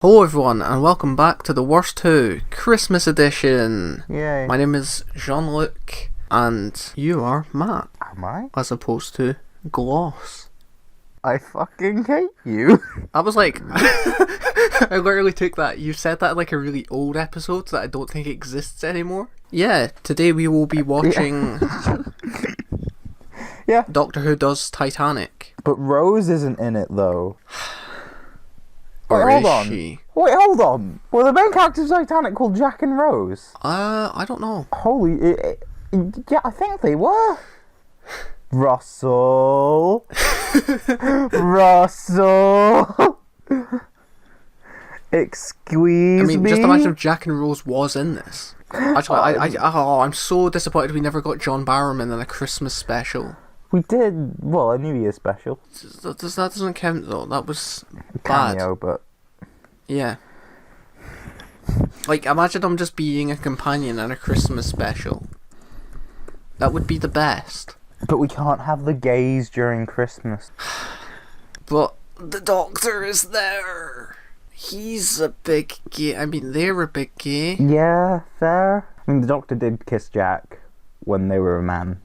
Hello everyone, and welcome back to the Worst 2 Christmas Edition. Yay. My name is Jean-Luc, and you are Matt, Am I? as opposed to Gloss. I fucking hate you. I was like, I literally took that. You said that in like a really old episode that I don't think exists anymore. Yeah, today we will be watching Yeah. Doctor Who Does Titanic. But Rose isn't in it though. Or Wait, hold is on. she? Wait, hold on. Were the main characters of Titanic called Jack and Rose? I don't know. Yeah, I think they were. Russell. Russell. Excuse me. Just imagine if Jack and Rose was in this. Actually, I'm so disappointed we never got John Barrowman in a Christmas special. We did, well, a New Year special. That doesn't count though. That was bad. Cameo, but... Yeah. Like, imagine him just being a companion in a Christmas special. That would be the best. But we can't have the gays during Christmas. But the Doctor is there. He's a big gay. I mean, they're a big gay. Yeah, fair. I mean, the Doctor did kiss Jack when they were a man.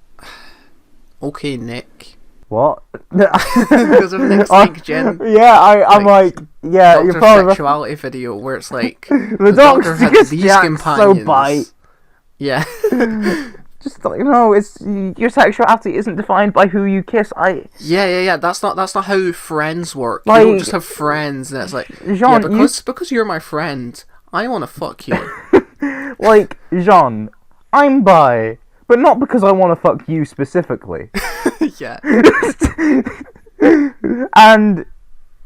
Okay, Nick. What? Because of Nick's like Jen. Yeah, I'm like, yeah, you're Doctor probably sexuality video where it's like the Doctor had kissed these Jack companions. so bite. Yeah. Just like, no, it's your sexuality isn't defined by who you kiss. Yeah. That's not how friends work. Like, You don't just have friends, and it's like, Jean, yeah, because you're my friend, I want to fuck you. like, Jean, I'm bi, but not because I want to fuck you specifically. Yeah. And,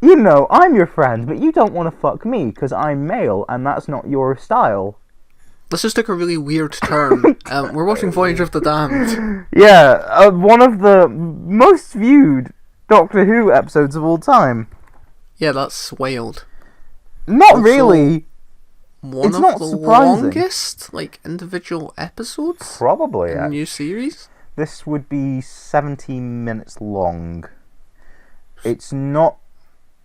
you know, I'm your friend, but you don't want to fuck me because I'm male, and that's not your style. This just took a really weird turn. We're watching Voyage of the Damned. Yeah, one of the most viewed Doctor Who episodes of all time. Yeah, that's wild. Not Also, really. One It's of not the surprising. longest, like, individual episodes Probably, in the yeah. new series. This would be 17 minutes long. It's not...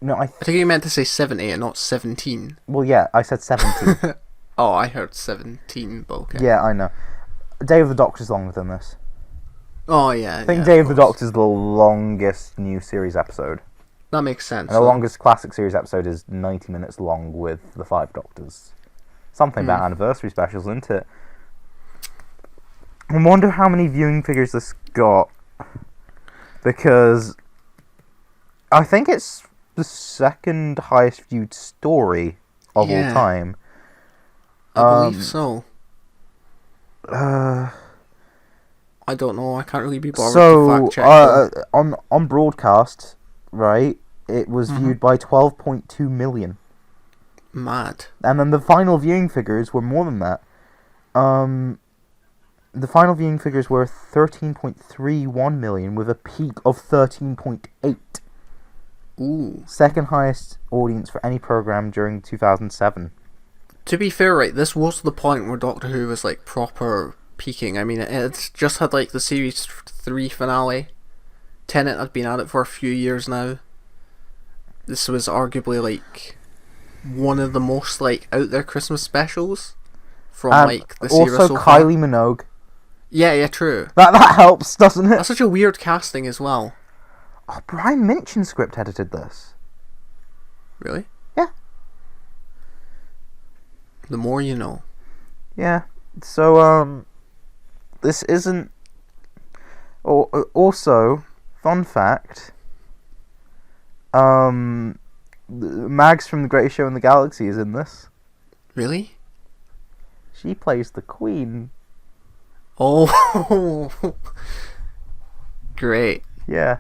No, I think you meant to say 70 and not 17. Well, yeah, I said 17. Oh, I heard 17, but okay. Yeah, I know. Day of the Doctor's longer than this. Oh, yeah. I think Day of the Doctor's the longest new series episode. That makes sense. And the longest classic series episode is 90 minutes long with the 5 Doctors. Something about anniversary specials, isn't it? I wonder how many viewing figures this got. Because I think it's the second highest viewed story of all time. I believe so. Uh, I don't know. I can't really be bothered to fact check. on broadcast, right, it was viewed by 12.2 million. Mad. And then the final viewing figures were more than that. The final viewing figures were 13.31 million with a peak of 13.8. Ooh. Second highest audience for any program during 2007. To be fair, right, this was the point where Doctor Who was like proper peaking. I mean, it's just had like the series 3 finale. Tennant had been at it for a few years now. This was arguably like one of the most like out there Christmas specials from like this era Also, so far. Kylie Minogue. Yeah, true. That helps, doesn't it? That's such a weird casting as well. Oh, Brian Minchin script edited this. Really? Yeah. The more you know. Yeah. So, this isn't... Also, fun fact, Mags from The Greatest Show in the Galaxy is in this. Really? She plays the Queen. Oh. Great. Yeah.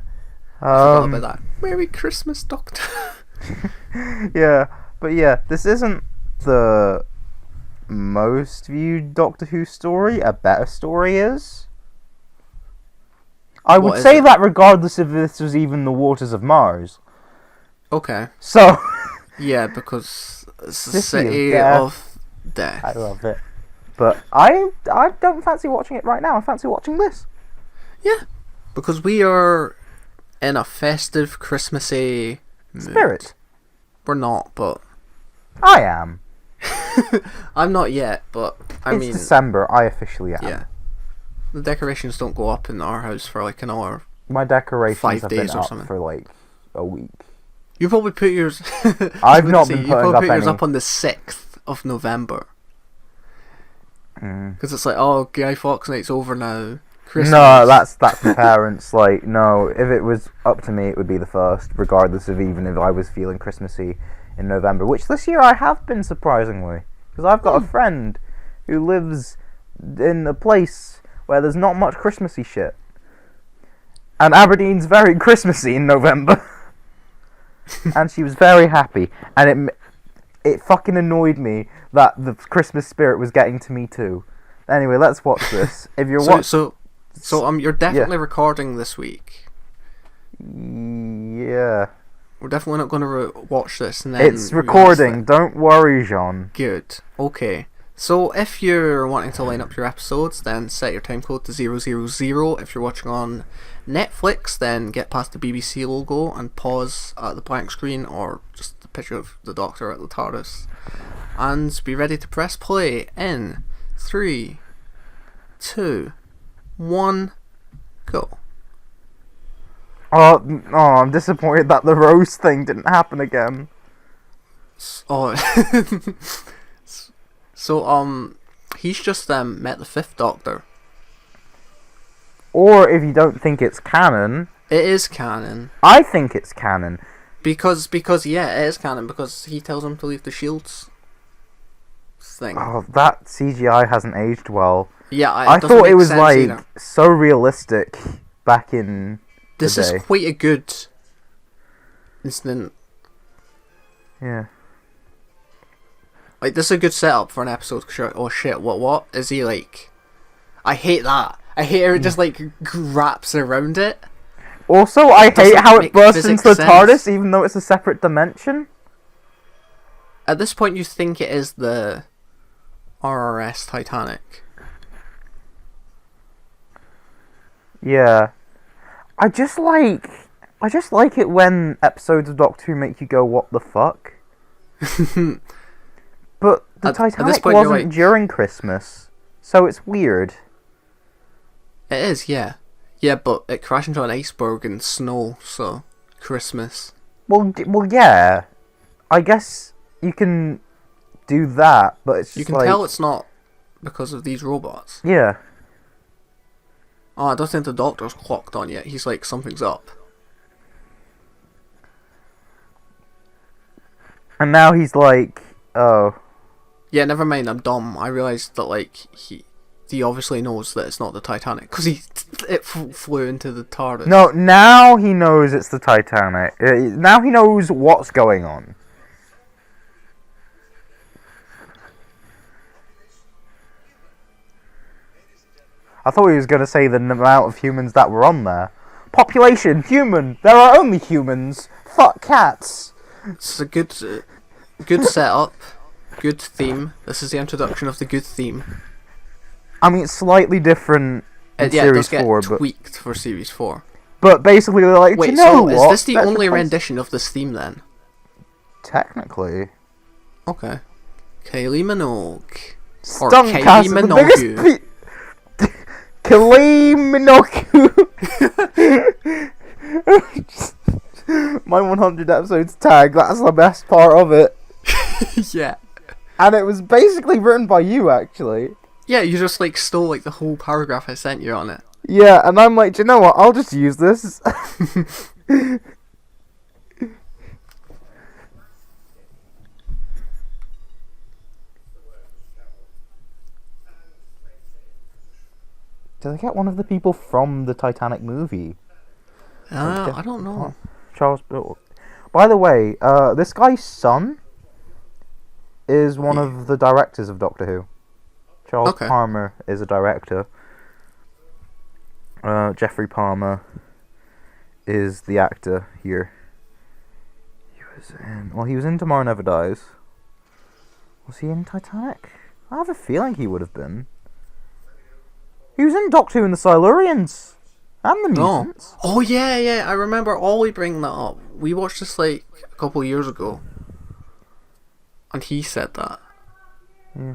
I forgot about that. Merry Christmas, Doctor. Yeah, but yeah, this isn't the most viewed Doctor Who story. A better story is. I would say that regardless if this was even the Waters of Mars. Okay. So. Yeah, because it's the City City of of Death. I love it. But I don't fancy watching it right now. I fancy watching this. Yeah, because we are in a festive, Christmassy mood. Spirit. We're not, but I am. I'm not yet, but It's December. I officially am. Yeah. The decorations don't go up in our house for like an hour. My decorations 5 have days been or up something. for like a week. You probably put yours. I've not been you putting probably up put yours any. up on the 6th of November. Mm. Because it's like, oh, Guy Fawkes Night's over now. Christmas. No, that's the parents. Like, no, if it was up to me, it would be the 1st, regardless of even if I was feeling Christmassy in November, which this year I have been, surprisingly. Because I've got a friend who lives in a place where there's not much Christmassy shit. And Aberdeen's very Christmassy in November. And she was very happy. And it fucking annoyed me that the Christmas spirit was getting to me too. Anyway, let's watch this. If you're you're definitely recording this week. Yeah. We're definitely not going to watch this and then It's recording. Don't worry, Jean. Good. Okay. So if you're wanting to line up your episodes, then set your timecode to 000. If you're watching on Netflix, then get past the BBC logo and pause at the blank screen or just the picture of the Doctor at the TARDIS. And be ready to press play in 3, 2, 1, go. Oh, I'm disappointed that the rose thing didn't happen again. Oh. So, he's just met the 5th Doctor. Or if you don't think it's canon... It is canon. I think it's canon. Because yeah, it is canon, because he tells him to leave the shields thing. Oh, that CGI hasn't aged well. Yeah, I thought it was, like, so realistic back in This is quite a good incident. Yeah. Like, this is a good setup for an episode. Oh shit, what is he like? I hate that. I hate how it just like wraps around it. Also, I hate how it bursts into the sense. TARDIS, even though it's a separate dimension. At this point, you think it is the RRS Titanic. Yeah. I just like it when episodes of Doctor Who make you go, what the fuck? But the Titanic point, wasn't during Christmas, so it's weird. It is, yeah. Yeah, but it crashed into an iceberg in snow, so Christmas. Well, yeah. I guess you can do that, but it's just you can tell it's not because of these robots. Yeah. Oh, I don't think the Doctor's clocked on yet. He's like, something's up. And now he's like, oh. Yeah, never mind, I'm dumb. I realised that, like, he obviously knows that it's not the Titanic, because it flew into the TARDIS. No, now he knows it's the Titanic. Now he knows what's going on. I thought he was going to say the amount of humans that were on there. Population, human. There are only humans. Fuck cats. It's a good setup. Good theme. This is the introduction of the good theme. I mean, it's slightly different in Series 4, but tweaked for Series 4. But basically, they're like, wait, do you know what? Is this the only rendition of this theme then? Technically. Okay. Kylie Minogue. Or Kylie Minogue. Kylie Minogue. My 100 episodes tag, that's the best part of it. Yeah. And it was basically written by you, actually. Yeah, you just like stole like the whole paragraph I sent you on it. Yeah, and I'm like, do you know what? I'll just use this. Did I get one of the people from the Titanic movie? I don't know. Charles Bill. By the way, this guy's son is one of the directors of Doctor Who. Charles Palmer is a director. Jeffrey Palmer is the actor here. He was in Tomorrow Never Dies. Was he in Titanic? I have a feeling he would have been. He was in Doctor Who and the Silurians. And the Mutants. Oh yeah, I remember Ollie bringing that up. We watched this like a couple of years ago. And he said that. Yeah.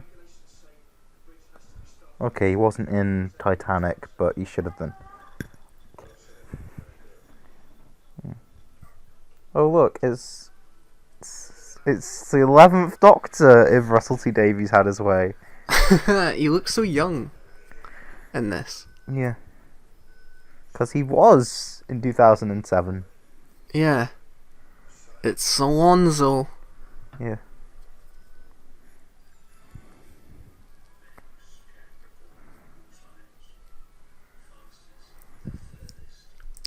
Okay, he wasn't in Titanic, but he should have been. Yeah. Oh look, it's the 11th Doctor if Russell T Davies had his way. He looks so young in this. Yeah. Because he was in 2007. Yeah. It's Alonzo. Yeah.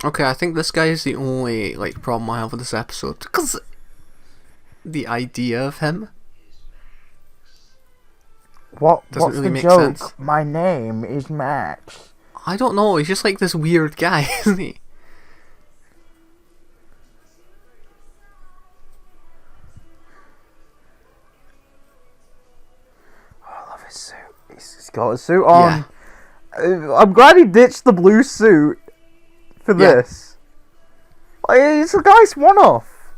Okay, I think this guy is the only like problem I have with this episode, because the idea of him What's really the make joke? sense. My name is Max. I don't know, he's just like this weird guy, isn't he? I love his suit. He's got his suit on. Yeah. I'm glad he ditched the blue suit for this. Like, it's a nice one-off.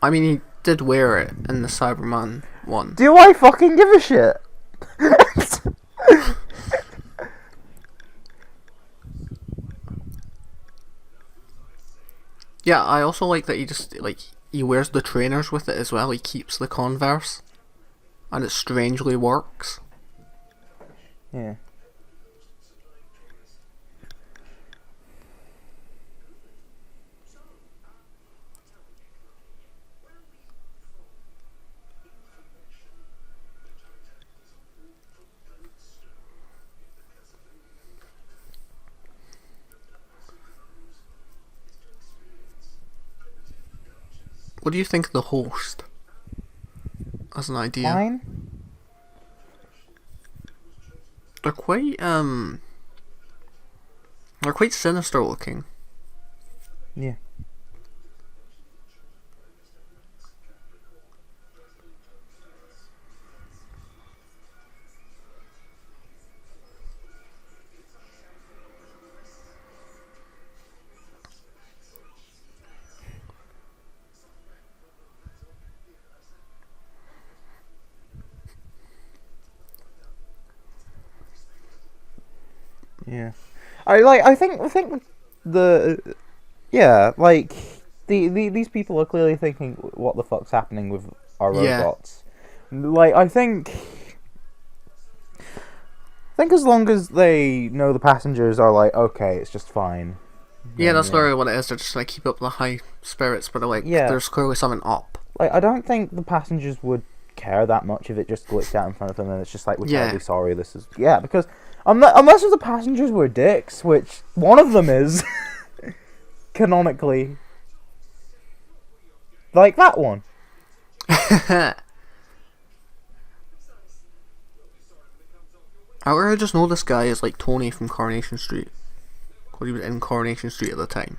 I mean, he did wear it in the Cyberman one. Do I fucking give a shit? Yeah, I also like that he just, like, he wears the trainers with it as well. He keeps the Converse. And it strangely works. Yeah. What do you think of the host? As an idea. Fine. They're quite sinister looking. Yeah. Yeah, I think the yeah, like these people are clearly thinking, what the fuck's happening with our robots? Like, I think as long as they know the passengers are like, okay, it's just fine. Yeah, that's literally what it is. They're just trying to keep up the high spirits, but they're like, there's clearly something up. Like, I don't think the passengers would care that much if it just glitched out in front of them and it's just like, we're terribly sorry, this is... Yeah, because unless the passengers were dicks, which one of them is, canonically. Like that one. I really just know this guy is like Tony from Coronation Street. Because he was in Coronation Street at the time.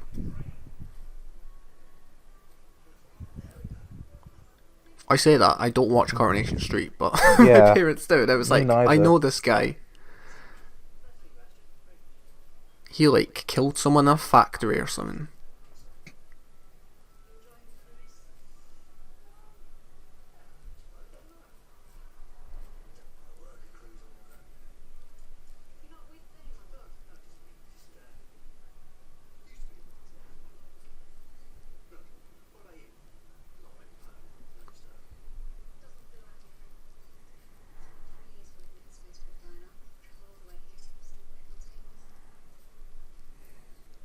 I say that, I don't watch Coronation Street, but my parents do, and I was like, I know this guy. He like killed someone in a factory or something.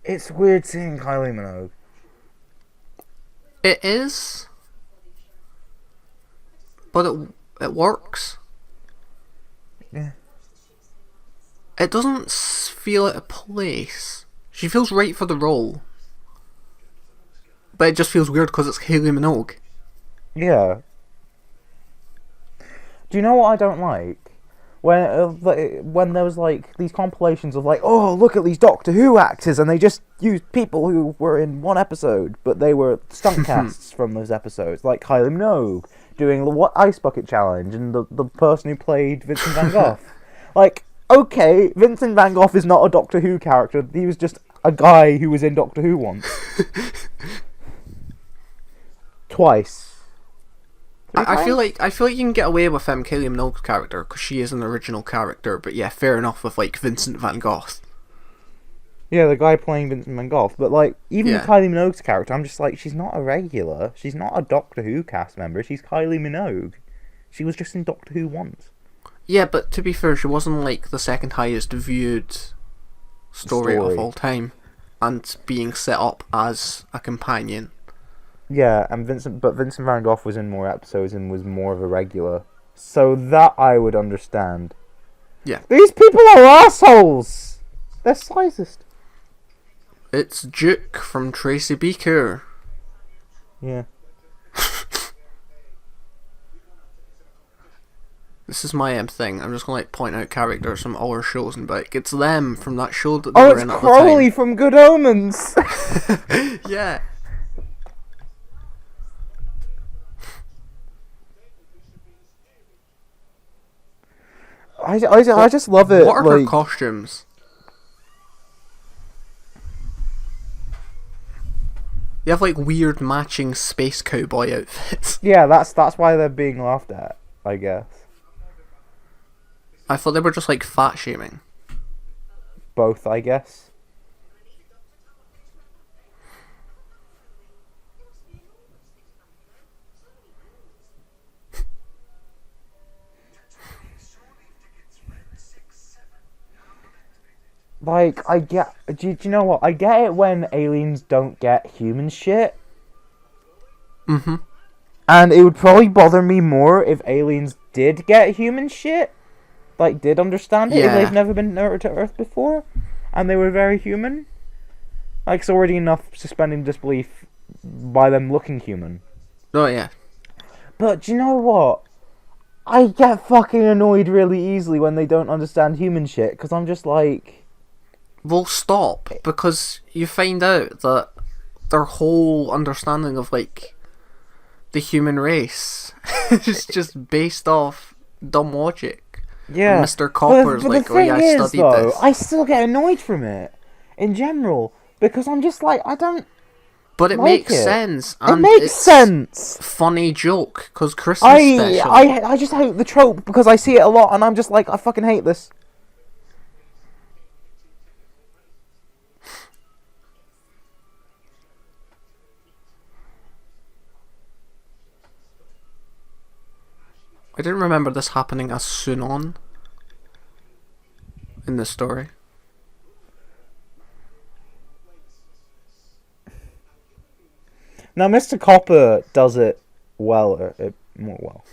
It's weird seeing Kylie Minogue. It is, but it works. Yeah. It doesn't feel out of place. She feels right for the role, but it just feels weird because it's Hayley Minogue. Yeah. Do you know what I don't like? When there was like these compilations of like, oh, look at these Doctor Who actors, and they just used people who were in one episode, but they were stunt casts from those episodes, like Kylie Minogue doing the Ice Bucket Challenge, and the person who played Vincent Van Gogh. Like, okay, Vincent Van Gogh is not a Doctor Who character, he was just a guy who was in Doctor Who once. Twice. I feel like you can get away with Kylie Minogue's character because she is an original character. But yeah, fair enough with like Vincent Van Gogh. Yeah, the guy playing Vincent Van Gogh. But like, even Yeah. Kylie Minogue's character, I'm just like, she's not a regular. She's not a Doctor Who cast member. She's Kylie Minogue. She was just in Doctor Who once. Yeah, but to be fair, she wasn't like the second highest viewed story of all time, and being set up as a companion. Yeah, and Vincent Van Gogh was in more episodes and was more of a regular. So that I would understand. Yeah. These people are assholes! They're slicist. It's Duke from Tracy Beaker. Yeah. This is my thing. I'm just gonna like point out characters from other shows and be like, it's them from that show that they were in at the time. Oh, it's Crowley from Good Omens! Yeah. I just love it. What are her costumes? You have like weird matching space cowboy outfits. Yeah, that's why they're being laughed at, I guess. I thought they were just like fat shaming. Both, I guess. Like, I get... Do you know what? I get it when aliens don't get human shit. Mm-hmm. And it would probably bother me more if aliens did get human shit. Like, did understand it. If Yeah. they've never been to Earth before. And they were very human. Like, it's already enough suspending disbelief by them looking human. Oh, yeah. But do you know what? I get fucking annoyed really easily when they don't understand human shit. Because I'm just like... Well, stop, because you find out that their whole understanding of, like, the human race is just based off dumb logic. Yeah. And Mr. Copper's but like, the oh yeah, thing I is, studied though, this. I still get annoyed from it, in general, because I'm just like, I don't But it like makes it. sense. It And makes it's sense! funny joke, because Christmas special. I just hate the trope, because I see it a lot, and I'm just like, I fucking hate this. I didn't remember this happening as soon on in the story. Now, Mr. Copper does it well, more well.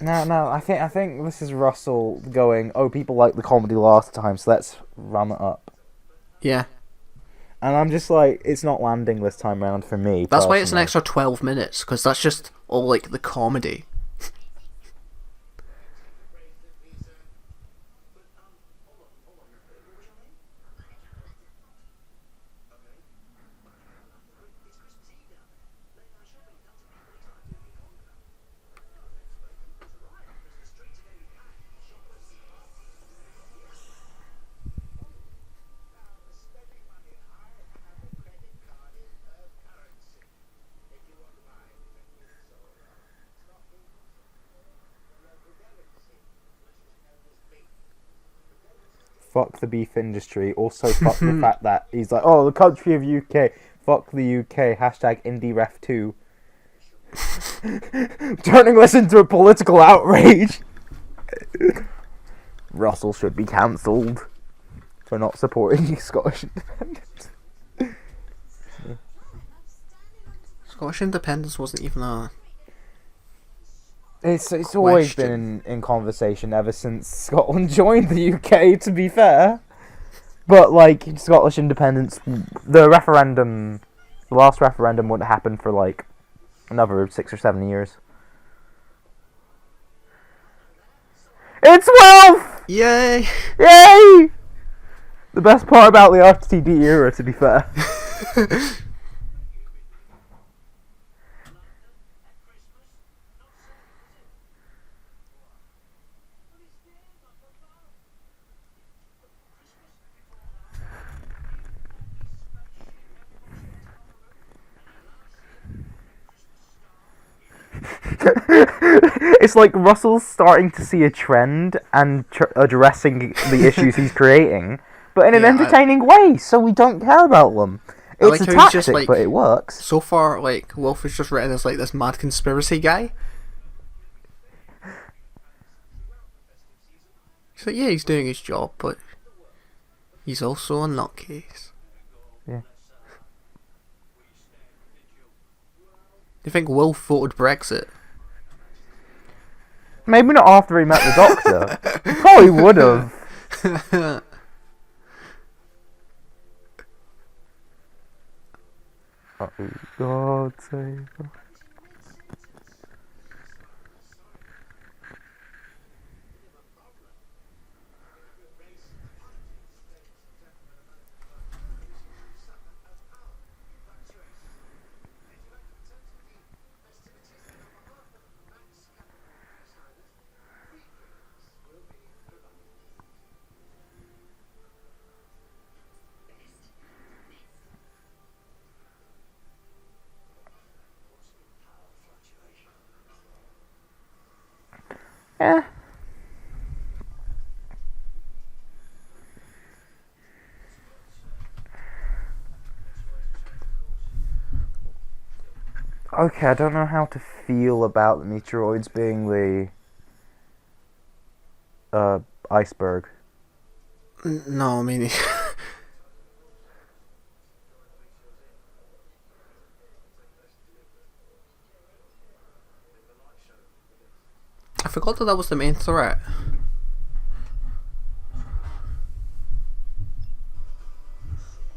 No, I think this is Russell going, oh, people liked the comedy last time, so let's ram it up. Yeah. And I'm just like, it's not landing this time round for me. That's why it's an personally. extra 12 minutes, because that's just all, like, the comedy. Fuck the beef industry. Also, fuck the fact that he's like, oh, the country of UK. Fuck the UK. Hashtag IndieRef2. Turning this into a political outrage. Russell should be cancelled for not supporting Scottish independence. Scottish independence wasn't even a... It's always been in conversation ever since Scotland joined the UK, to be fair. But, like, Scottish independence, the last referendum wouldn't happen for, like, another 6 or 7 years. It's wealth! Yay! Yay! The best part about the RTD era, to be fair. It's like Russell's starting to see a trend and addressing the issues he's creating, but in an entertaining way, so we don't care about them. It's a tactic, just, like, but it works. So far, like, Wolf is just written as like this mad conspiracy guy. He's like, yeah, he's doing his job, but he's also a nutcase. Yeah. Do you think Wolf voted Brexit? Maybe not after he met the Doctor. He probably would have. Oh, God save us. Yeah. Okay, I don't know how to feel about the meteoroids being the iceberg. No, I mean... I forgot that was the main threat.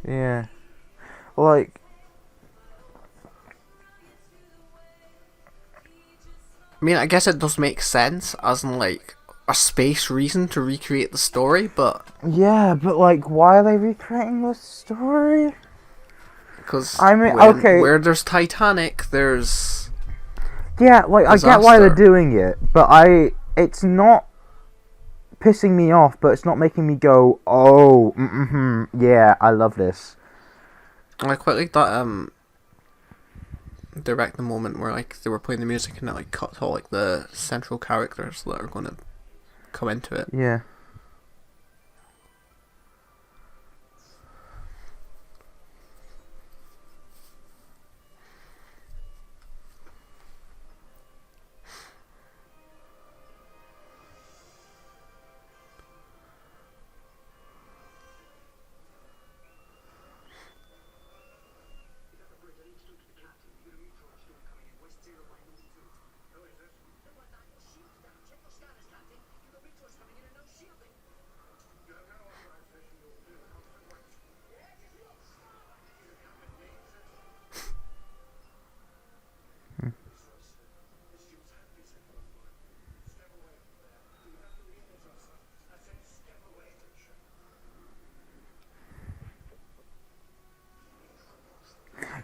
Yeah. Like... I mean, I guess it does make sense, as in, like, a space reason to recreate the story, but... Yeah, but, like, why are they recreating the story? Because, I mean, okay. Where there's Titanic, there's... Yeah, like, disaster. I get why they're doing it, but it's not pissing me off, but it's not making me go, oh, yeah, I love this. I quite like that, direct the moment where, like, they were playing the music and it, like, cut all, like, the central characters that are going to come into it. Yeah.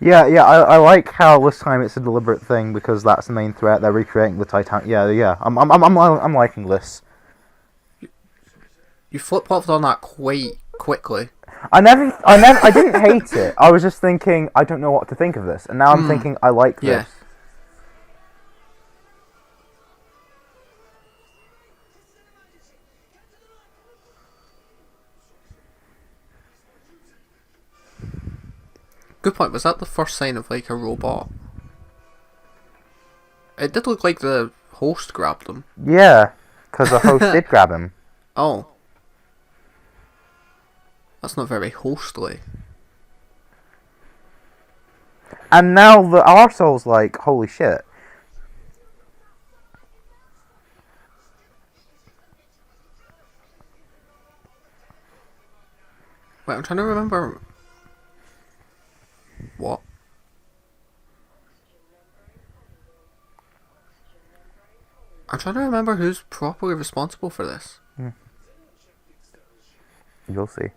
Yeah, I like how this time it's a deliberate thing because that's the main threat. They're recreating the Titanic. Yeah. I'm liking this. You flip-flopped on that quite quickly. I didn't hate it. I was just thinking, I don't know what to think of this, and now I'm thinking I like this. Yeah. Good point. Was that the first sign of, like, a robot? It did look like the host grabbed him. Yeah, because the host did grab him. Oh. That's not very hostly. And now the arsehole's like, holy shit. Wait, I'm trying to remember... What? I'm trying to remember who's properly responsible for this. You'll see.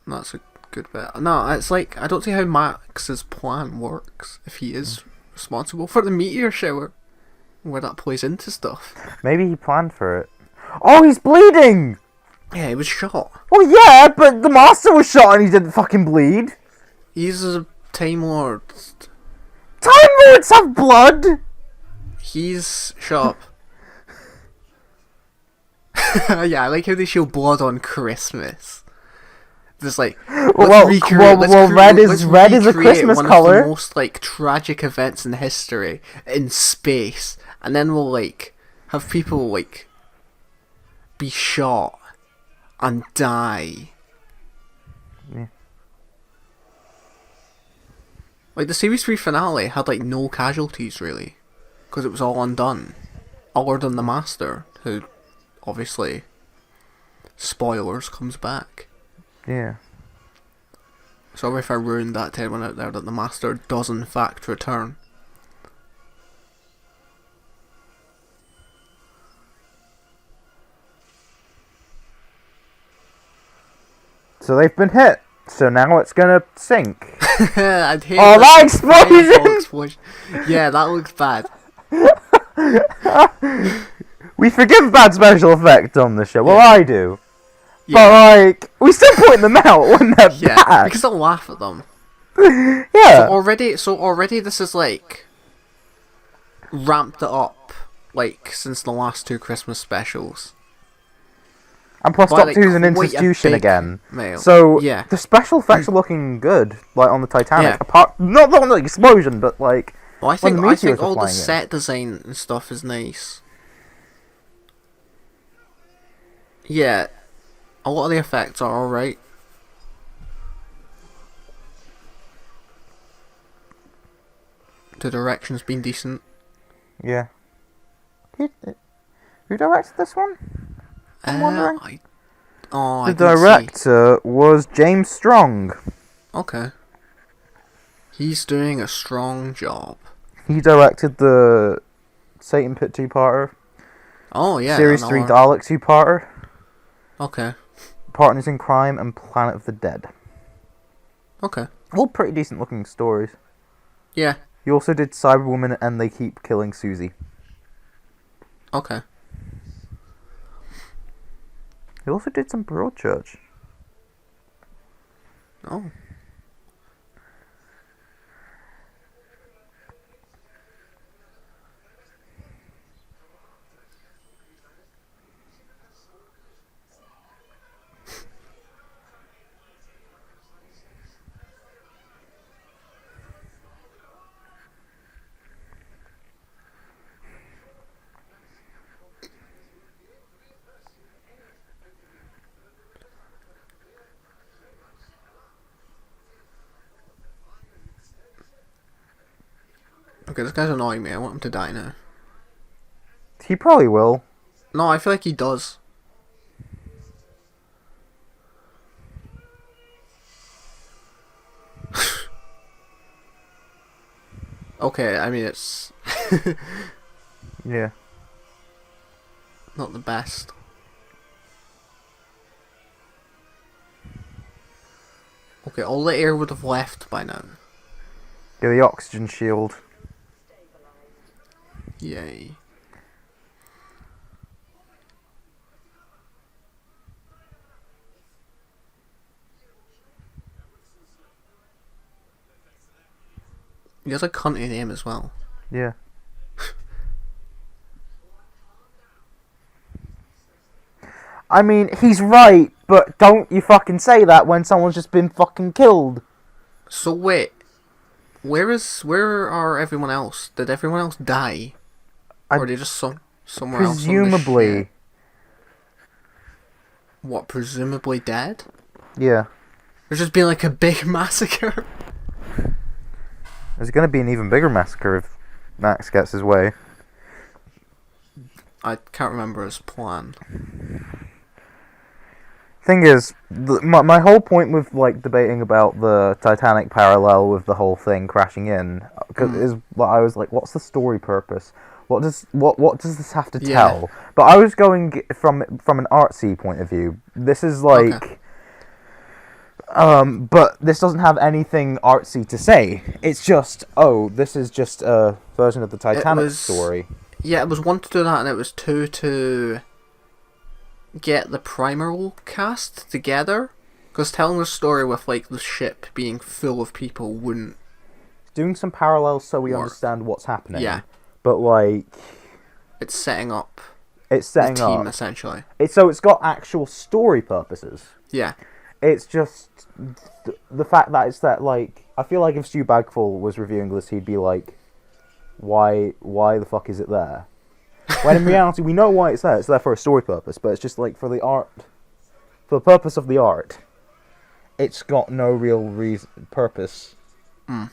That's a good bit. No, it's like, I don't see how Max's plan works if he is responsible for the meteor shower. Where that plays into stuff. Maybe he planned for it. Oh, he's bleeding! Yeah, he was shot. Well, yeah, but the master was shot and he didn't fucking bleed. He's a Time Lord. Time Lords have blood! He's... Shut up. Yeah, I like how they show blood on Christmas. Just like, red is a Christmas one color. Of the most like tragic events in history in space, and then we'll like have people like be shot and die. Yeah. Like the series 3 finale had like no casualties really, because it was all undone, other than the Master, who obviously, spoilers, comes back. Yeah. Sorry if I ruined that to anyone out there that the Master does in fact return. So they've been hit. So now it's gonna sink. I'd hate that explosion! Yeah, that looks bad. We forgive bad special effects on the show. Well, I do. Yeah. But, like, we still point them out when they're bad. Because I'll laugh at them. Yeah. So already this is, like, ramped it up, like, since the last 2 Christmas specials. And plus, Doctor Who's an institution again. So, yeah. the special effects are looking good, like, on the Titanic. Apart, not on the explosion, but, like, well, I think all the set design and stuff is nice. Yeah. A lot of the effects are alright. The direction's been decent. Yeah. Who directed this one? I'm wondering. The director was James Strong. Okay. He's doing a strong job. He directed the Satan Pit 2-parter. Oh, yeah. Series 3 Dalek 2-parter. Okay. Partners in Crime and Planet of the Dead. Okay. All pretty decent looking stories. Yeah. He also did Cyberwoman and They Keep Killing Susie. Okay. He also did some Broadchurch. Oh. Okay, this guy's annoying me. I want him to die now. He probably will. No, I feel like he does. Okay, I mean, it's... yeah. Not the best. Okay, all the air would have left by now. Yeah, the oxygen shield. Yay. He has a cunty name as well. Yeah. I mean, he's right, but don't you fucking say that when someone's just been fucking killed. So wait, where are everyone else? Did everyone else die? Or are they just somewhere else on the presumably. ship? What, presumably dead? Yeah. There's just been like a big massacre. There's gonna be an even bigger massacre if Max gets his way. I can't remember his plan. Thing is, my whole point with like debating about the Titanic parallel with the whole thing crashing in, is I was like, what's the story purpose? What does this have to tell? But I was going from an artsy point of view. This is like, but this doesn't have anything artsy to say. It's just, this is just a version of the Titanic story. Yeah, it was one to do that, and it was two to get the primal cast together. Because telling the story with like the ship being full of people wouldn't doing some parallels so we Work. understand what's happening. Yeah. But like, It's setting up it's setting the team up. essentially. It's got actual story purposes. Yeah. It's just the fact that it's that, like, I feel like if Stu Bagfall was reviewing this, he'd be like, why the fuck is it there? When in reality, we know why it's there. It's there for a story purpose, but it's just like for the purpose of the art, it's got no real purpose. Mm.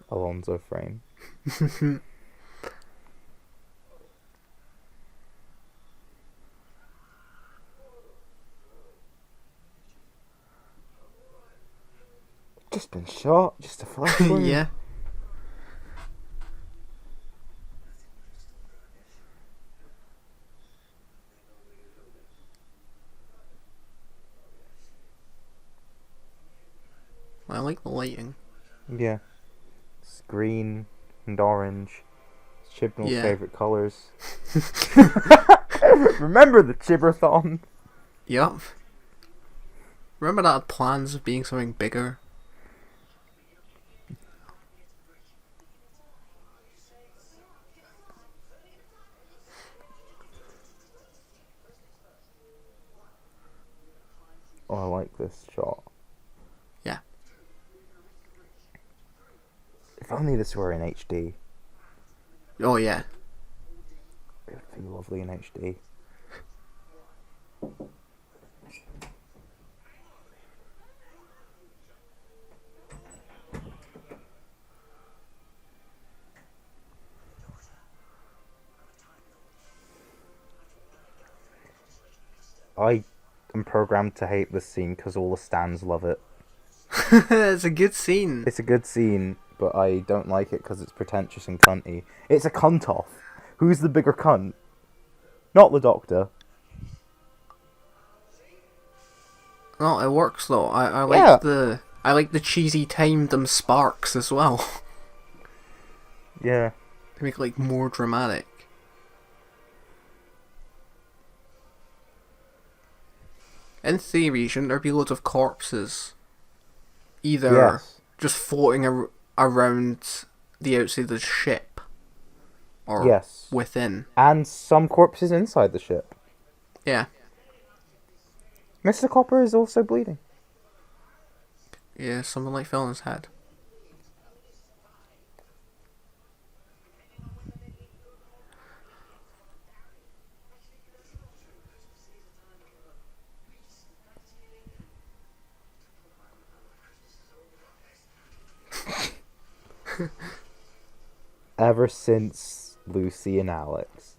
Alonzo frame. Just been shot. Just a flash wound. Yeah. I like the lighting. Yeah. It's green and orange. It's Chibnall's Yeah. favourite colours. Remember the Chibrathon? Yup. Remember that had plans of being something bigger? Oh, I like this shot. Yeah. If only this were in HD. Oh yeah. It would be lovely in HD. I am programmed to hate this scene because all the stands love it. It's a good scene. It's a good scene, but I don't like it because it's pretentious and cunty. It's a cunt-off. Who's the bigger cunt? Not the Doctor. No, it works though. I Yeah. like the cheesy timed them sparks as well. Yeah. To make it like more dramatic. In theory, shouldn't there be loads of corpses? Either Yes. just floating around the outside of the ship, or Yes. within. And some corpses inside the ship. Yeah. Mr. Copper is also bleeding. Yeah, something like fell on his head. Ever since Lucy and Alex.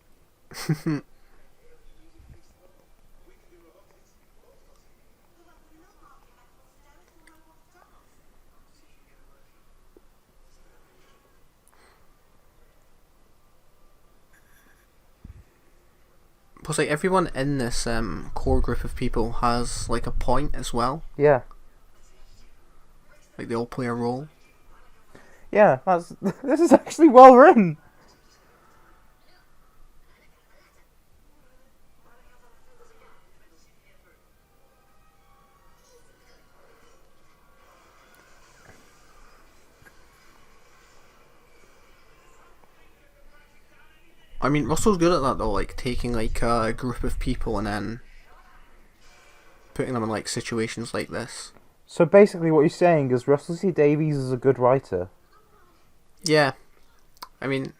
Plus, like everyone in this core group of people has like a point as well. Yeah. Like they all play a role. Yeah, this is actually well written. I mean, Russell's good at that though, like taking like a group of people and then putting them in like situations like this. So basically what you're saying is Russell C. Davies is a good writer. Yeah. I mean,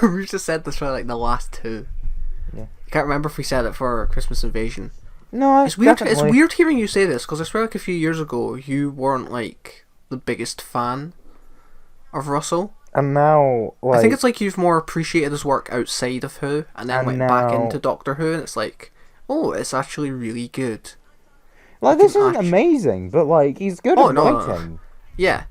we've just said this for like the last two. Yeah. I can't remember if we said it for Christmas Invasion. No, It's weird. definitely. It's weird hearing you say this because I swear, like a few years ago, you weren't like the biggest fan of Russell. And now, like, I think it's like you've more appreciated his work outside of Who, and then And went back now- into Doctor Who, and it's like, oh, it's actually really good. Like, this isn't amazing, but, like, he's good at no, writing. no. Yeah.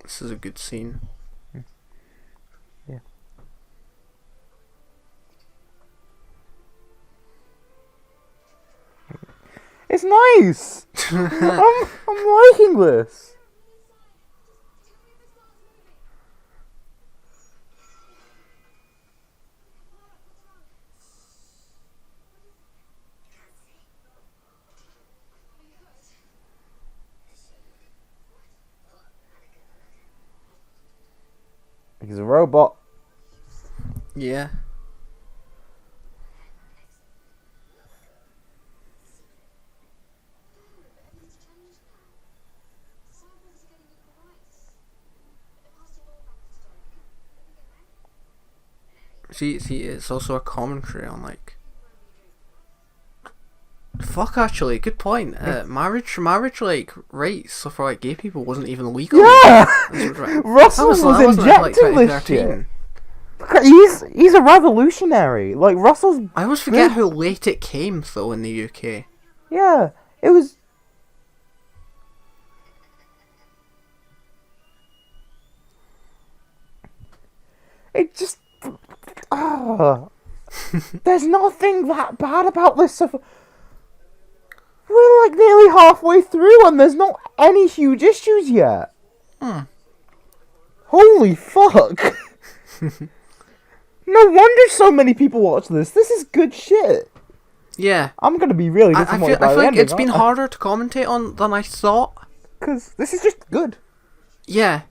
This is a good scene. Yeah. It's nice! I'm liking this! He's a robot. Yeah. See, it's also a commentary on, like... Fuck, actually, good point. Marriage, like, rights for, like, gay people wasn't even legal. Yeah! Right. Russell was injecting this shit. He's a revolutionary. Like, Russell's... I always forget how late it came, though, in the UK. Yeah, it was... It just... There's nothing that bad about this stuff. We're like nearly halfway through and there's not any huge issues yet. Holy fuck. No wonder so many people watch this. This is good shit. Yeah. I'm going to be really disappointed I feel like it's been harder to commentate on than I thought. Because this is just good. Yeah.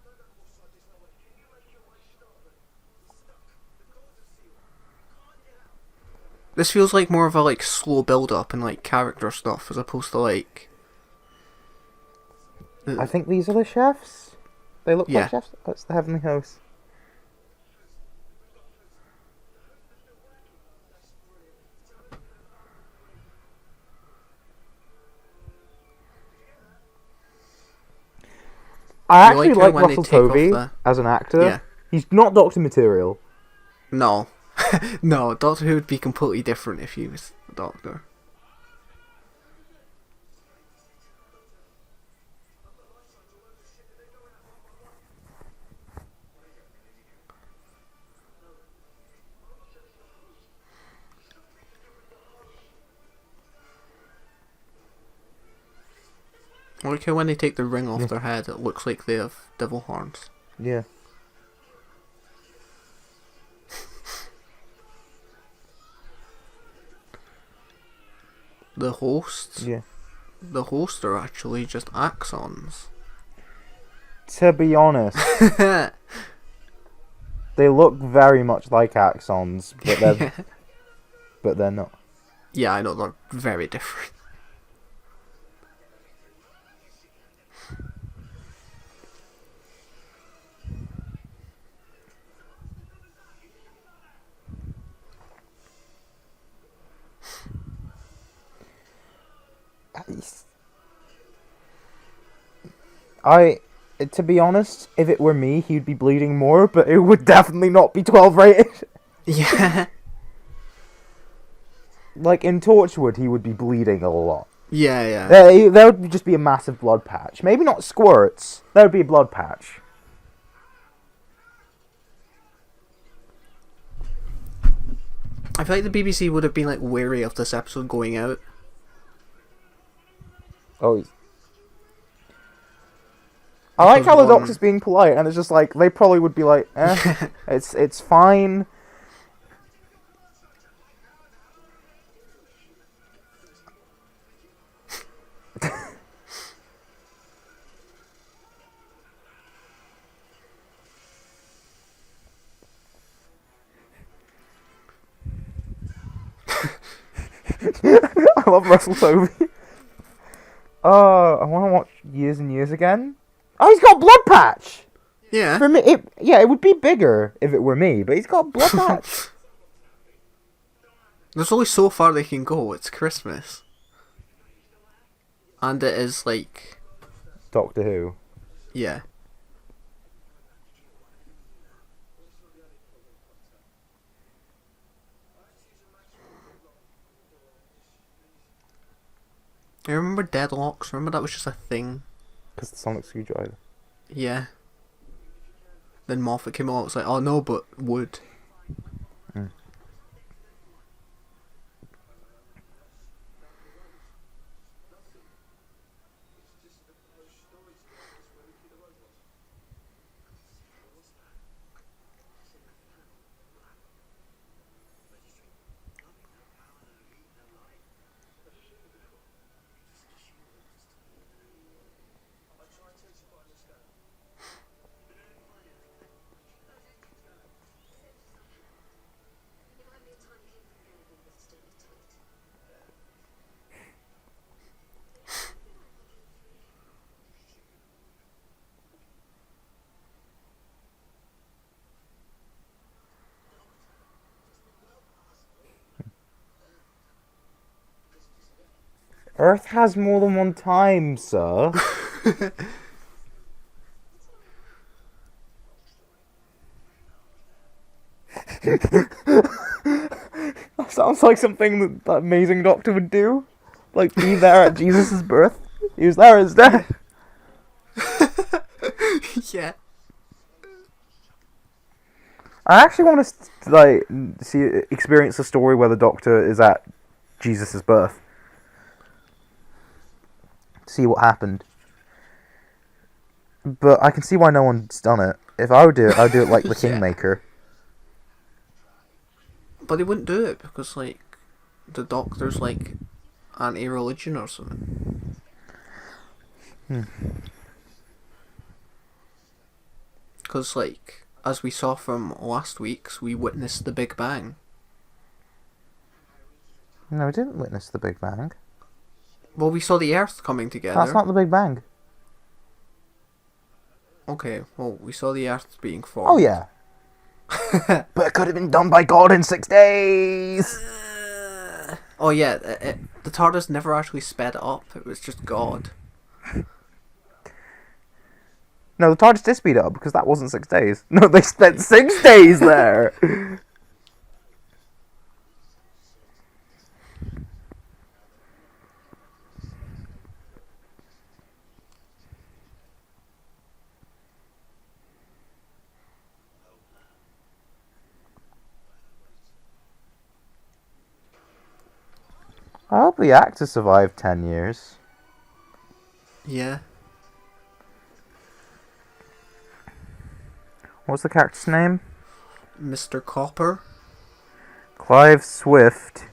This feels like more of a, like, slow build-up and, like, character stuff, as opposed to, like... I think these are the chefs. They look like chefs. That's the Heavenly House. I actually like Russell Tovey as an actor. Yeah. He's not Doctor Material. No. No, Doctor Who would be completely different if he was the Doctor. I like how when they take the ring off their head, it looks like they have devil horns. Yeah. The hosts? Yeah. The hosts are actually just axons. To be honest, they look very much like axons, but they're not. Yeah, I know, they're very different. To be honest, if it were me, he'd be bleeding more, but it would definitely not be 12 rated. Yeah. Like in Torchwood, he would be bleeding a lot. Yeah. There would just be a massive blood patch. Maybe not squirts. There would be a blood patch. I feel like the BBC would have been like wary of this episode going out. Oh. I like how the Doctor's being polite, and it's just like, they probably would be like, it's fine. I love Russell Tovey. I want to watch Years and Years again. Oh, he's got blood patch. Yeah. For me, it would be bigger if it were me, but he's got blood patch. There's only so far they can go. It's Christmas. And it is like... Doctor Who. Yeah. I remember Deadlocks. Remember that was just a thing? Because the sonic screwdriver. Yeah. Then Moffat came out. It was like, oh no, but wood. Mm. Earth has more than one time, sir. That sounds like something that amazing doctor would do. Like, be there at Jesus' birth. He was there instead. Yeah. I actually want to experience a story where the Doctor is at Jesus' birth. See what happened. But I can see why no one's done it. If I would do it, I'd do it like the Yeah. Kingmaker. But they wouldn't do it because, like, the Doctor's, like, anti-religion or something. Because, like, as we saw from last week's, we witnessed the Big Bang. No, we didn't witness the Big Bang. Well, we saw the Earth coming together. That's not the Big Bang. Okay, well, we saw the Earth being formed. Oh, yeah. But it could have been done by God in 6 days. Oh, yeah, the TARDIS never actually sped it up. It was just God. No, the TARDIS did speed it up because that wasn't 6 days. No, they spent 6 days there. I hope the actor survived 10 years. Yeah. What's the character's name? Mr. Copper. Clive Swift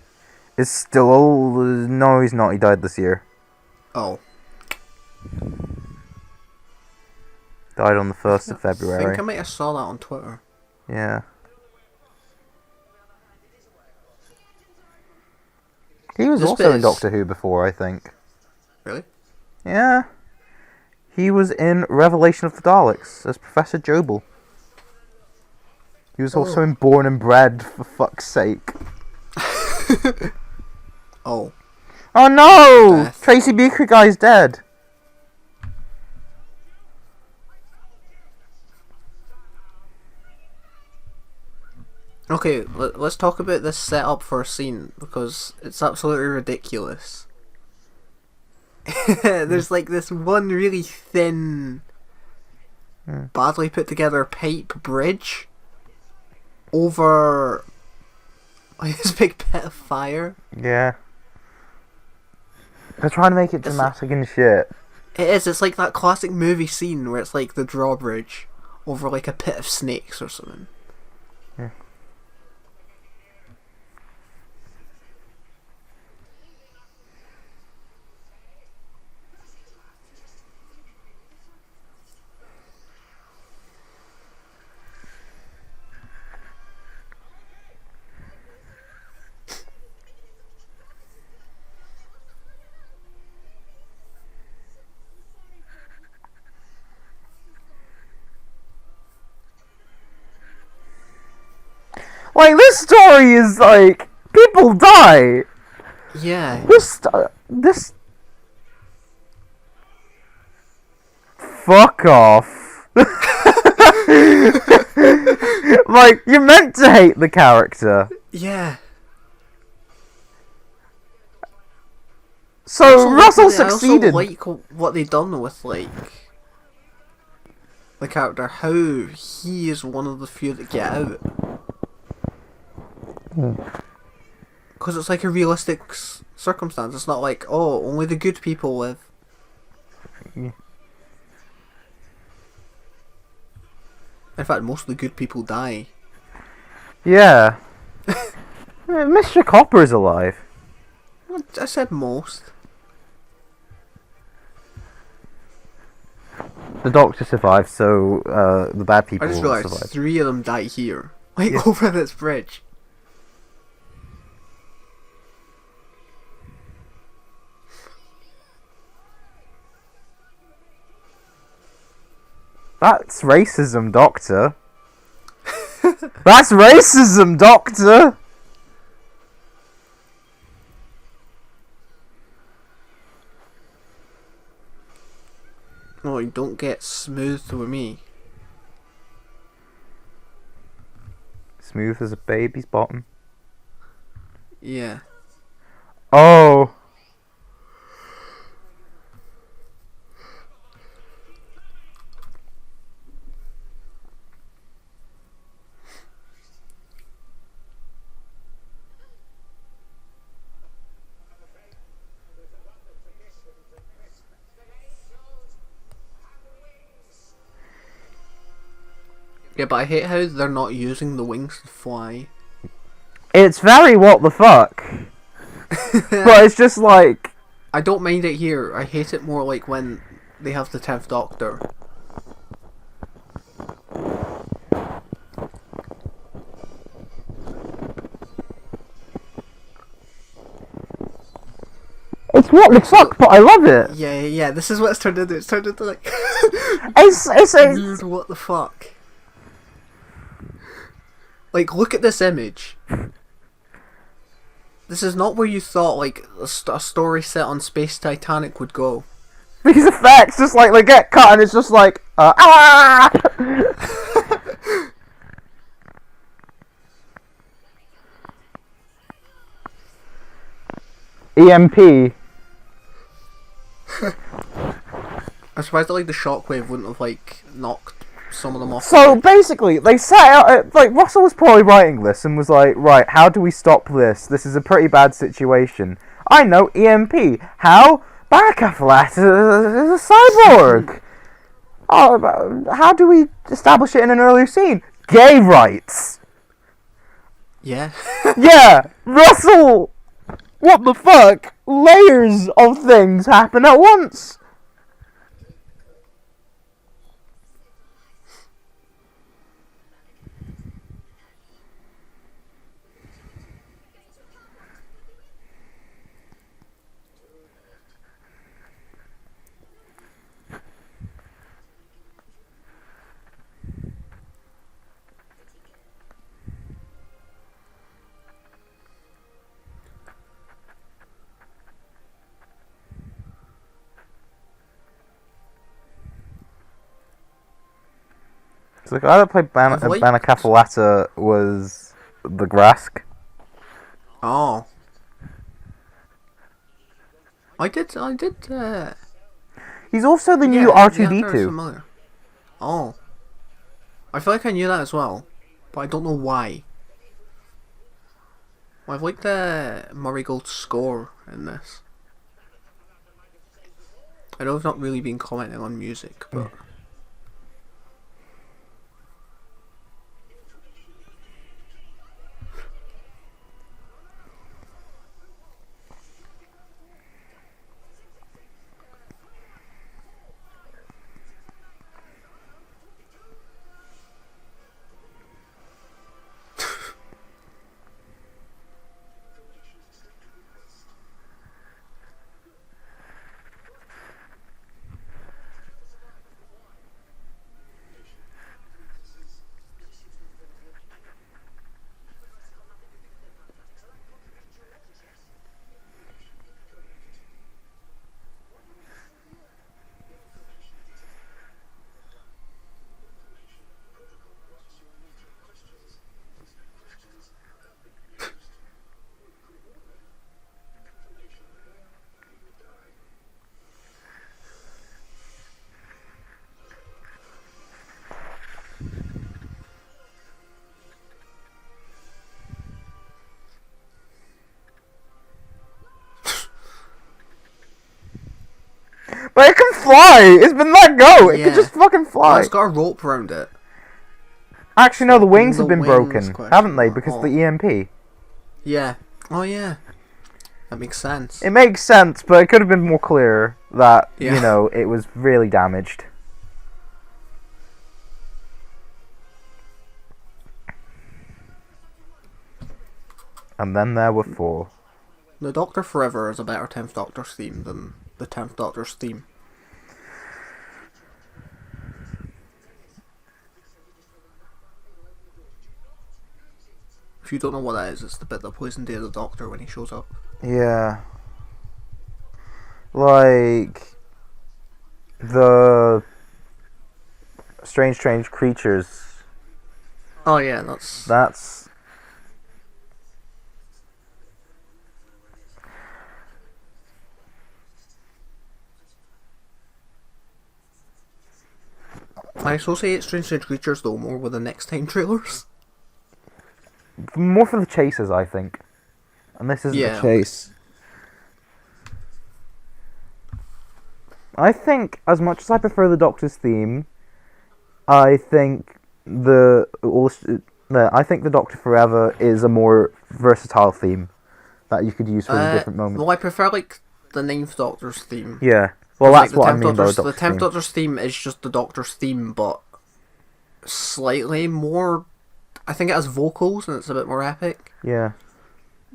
is still... No, he's not. He died this year. Oh. Died on the 1st of I February. think I might have saw that on Twitter. Yeah. He was This also bit in is- Doctor Who before, I think. Really? Yeah. He was in Revelation of the Daleks as Professor Jobel. He was also in Born and Bred, for fuck's sake. Oh. Oh no! Death. Tracy Beaker guy's dead. Okay, let's talk about this setup for a scene, because it's absolutely ridiculous. There's like this one really thin, badly put together pipe bridge over like this big pit of fire. Yeah. They're trying to make it dramatic and shit. It is, it's like that classic movie scene where it's like the drawbridge over like a pit of snakes or something. Yeah. Like, this story is like, people die. Yeah. This. Fuck off. Like, you're meant to hate the character. Yeah. So Russell I also succeeded. like what they done with like the character. How he is one of the few that get out. Because it's like a realistic circumstance. It's not like, oh, only the good people live. Yeah. In fact, most of the good people die. Yeah. Mr. Copper's alive. I said most. The Doctor survived, so the bad people I just survived. realised 3 of them die here. Like, Yeah. over this bridge. That's racism, Doctor. That's racism, Doctor! Oh, you don't get smooth with me. Smooth as a baby's bottom. Yeah. Oh! Yeah, but I hate how they're not using the wings to fly. It's very what the fuck. But it's just like... I don't mind it here. I hate it more like when they have the 10th Doctor. It's what the fuck, but I love it. Yeah, this is what it's turned into. It's turned into like... It's weird what the fuck. Like, look at this image. This is not where you thought, like, a story set on Space Titanic would go. These effects, just like, they get cut and it's just like, ah! EMP. I'm surprised that, like, the shockwave wouldn't have, like, knocked some of them off. So basically, they set out, like, Russell was probably writing this and was like, right, how do we stop this? This is a pretty bad situation. I know, EMP. How? Baracaflat is a cyborg. Oh, how do we establish it in an earlier scene? Gay rights. Yeah. Yeah, Russell. What the fuck? Layers of things happen at once. So the guy that played Banacafalata was the Grask. Oh. I did, He's also the new yeah, R2D2. familiar. Oh. I feel like I knew that as well, but I don't know why. Well, I've liked the Murray Gold score in this. I know I've not really been commenting on music, but... But it can fly! It's been let go! It can just fucking Well, fly! it's got a rope around it. Actually, no, the wings have been wings broken, question haven't they? mark. Because of the EMP. Yeah. Oh, yeah. That makes sense. It makes sense, but it could have been more clear that, Yeah. you know, it was really damaged. And then there were 4. The Doctor Forever is a better 10th Doctor's theme than the 10th Doctor's theme. If you don't know what that is, it's the bit that plays in Day of the Doctor when he shows up. Yeah. Like... the... Strange Creatures. Oh yeah, that's... That's... I associate Strange Creatures though more with the Next Time trailers. more for the chases, I think. And this isn't a chase. I think, as much as I prefer the Doctor's theme, I think the Doctor Forever is a more versatile theme that you could use for different moments. Well, I prefer like the 9th Doctor's theme. Yeah. Well, that's what I mean by the The 10th Doctor's theme is just the Doctor's theme, but slightly more... I think it has vocals and it's a bit more epic. Yeah.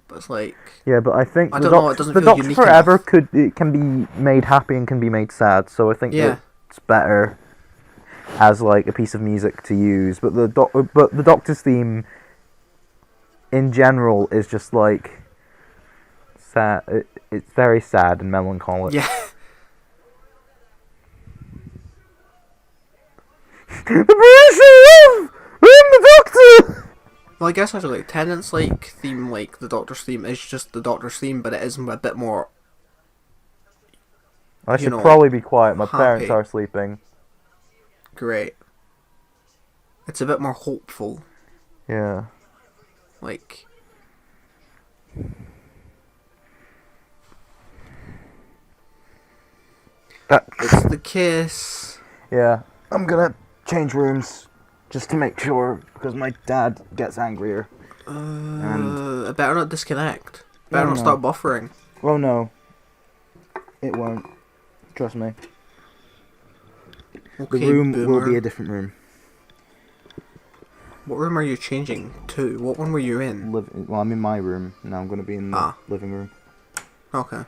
But it's like... Yeah, but I think I don't know, it doesn't the feel Doctor unique Forever enough. can be made happy and can be made sad, so I think Yeah. it's better as like a piece of music to use. But the Doctor's theme in general is just like sad. It's very sad and melancholic. Yeah. The British love! I'm the Doctor! Well, I guess actually, like, Tennant's like theme, like the Doctor's theme, is just the Doctor's theme, but it is a bit more. I should probably be quiet. My parents happy. are sleeping. Great. It's a bit more hopeful. Yeah. Like. It's the kiss. Yeah. I'm gonna change rooms just to make sure, because my dad gets angrier. I better not disconnect. Better not no. start buffering. Oh no. It won't. Trust me. Okay, The room boomer. will be a different room. What room are you changing to? What one were you in? Well, I'm in my room. Now I'm gonna be in the living room. Okay.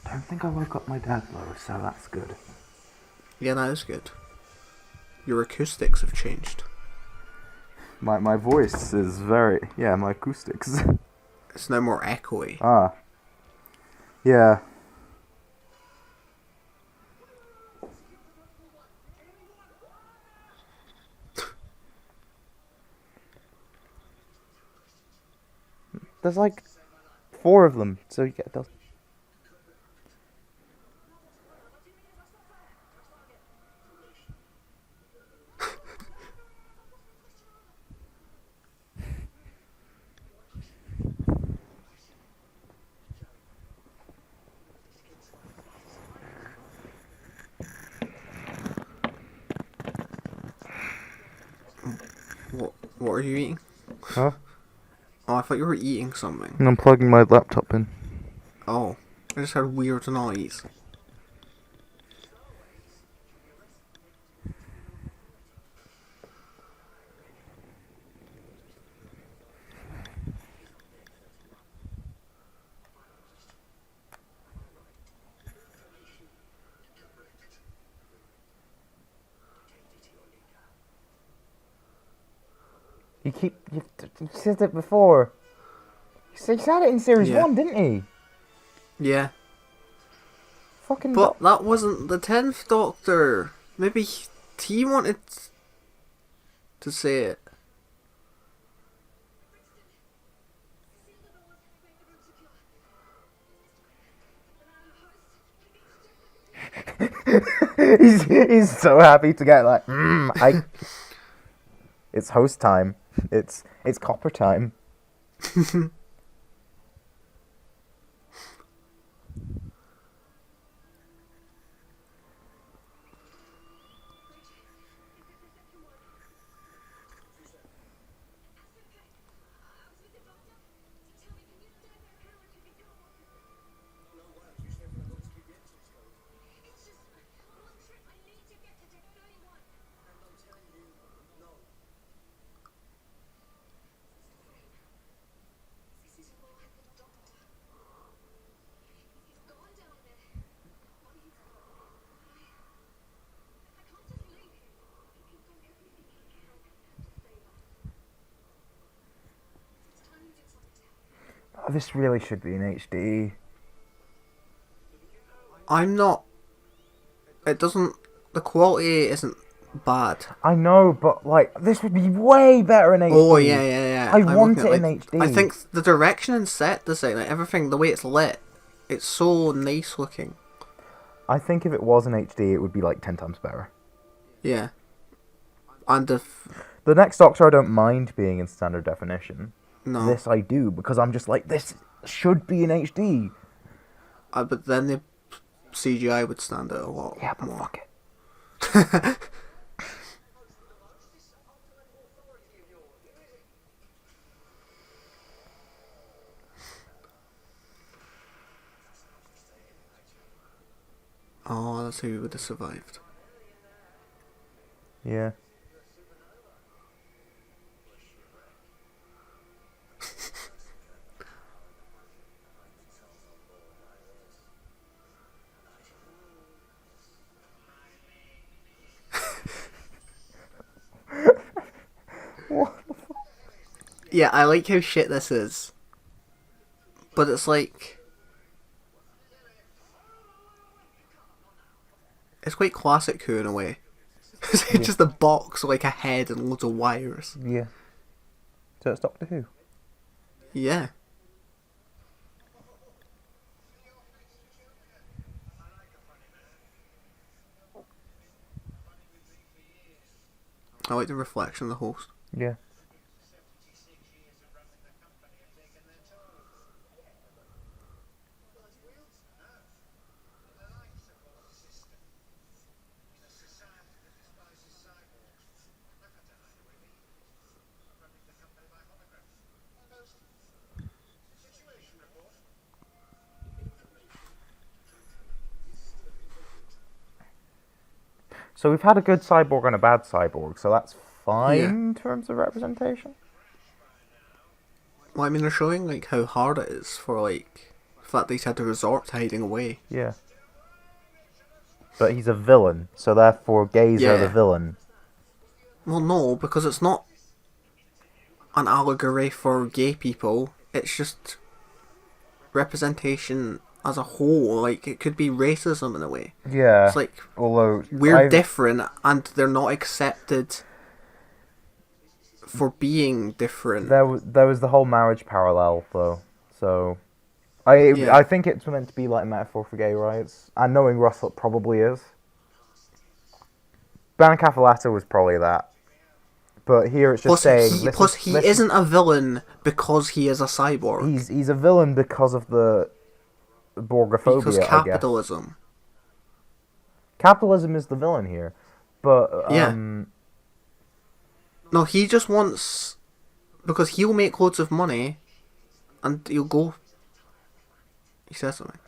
I don't think I woke up my dad though, so that's good. Yeah, that is good. Your acoustics have changed. My voice is very... Yeah, my acoustics. It's now more echoey. Ah. Yeah. There's like 4 of them, so you get those. What are you eating? Huh? Oh, I thought you were eating something. I'm plugging my laptop in. Oh, I just heard weird noise. You said it before. He said it in series 1, didn't he? Yeah. Fucking. But that wasn't the 10th Doctor. Maybe he wanted to say it. he's so happy to get like, It's host time. It's copper time. this really should be in HD. I'm not. It doesn't. The quality isn't bad. I know, but like this would be way better in HD. Oh yeah. I I'm want looking it at, in HD. I think the direction and set design, like everything, the way it's lit, it's so nice looking. I think if it was in HD, it would be like 10 times better. Yeah. And if The next Doctor I don't mind being in standard definition. no, This I do, because I'm just like, this should be in HD. but then the CGI would stand out a lot Yeah, but more. fuck it. Oh, that's who would have survived. Yeah. What the fuck? Yeah, I like how shit this is. But it's like... It's quite classic Who in a way. It's Yeah. just a box, like a head and loads of wires. Yeah. So it's Doctor Who. Yeah. I like the reflection of the host. Yeah. So we've had a good cyborg and a bad cyborg, so that's fine Yeah. in terms of representation. Well, I mean, they're showing like how hard it is for like the fact that he's had to resort to hiding away. Yeah. But he's a villain, so therefore gays are the Yeah. villain. Well, no, because it's not an allegory for gay people. It's just representation as a whole. Like, it could be racism in a way. Yeah. It's like Although we're different and they're not accepted for being different. there was the whole marriage parallel though. So I think it's meant to be like a metaphor for gay rights. And knowing Russell it probably is. Banicafalata was probably that. But here it's just saying He isn't a villain because he is a cyborg. he's a villain because of the Borgophobia, Because I guess. capitalism. Capitalism is the villain here. But Yeah. No, he just wants... Because he'll make loads of money and he'll go... He says something.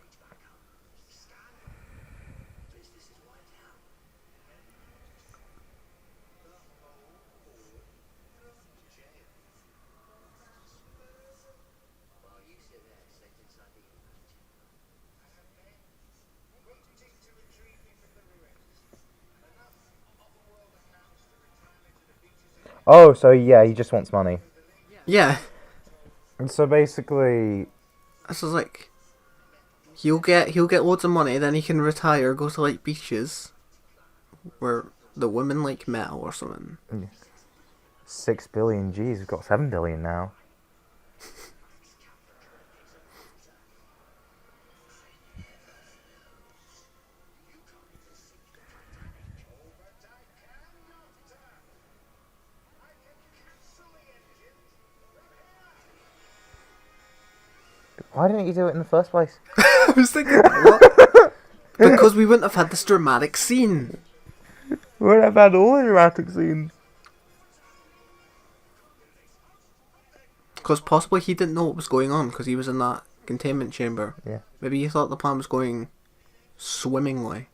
Oh, so yeah, he just wants money. Yeah. And so basically, This is like... He'll get loads of money, then he can retire, go to like beaches where the women like metal or something. 6 billion. Geez, we've got 7 billion now. Why didn't you do it in the first place? I was thinking, what? Because we wouldn't have had this dramatic scene. We would have had all the dramatic scenes. Because possibly he didn't know what was going on because he was in that containment chamber. Yeah. Maybe he thought the plan was going swimmingly.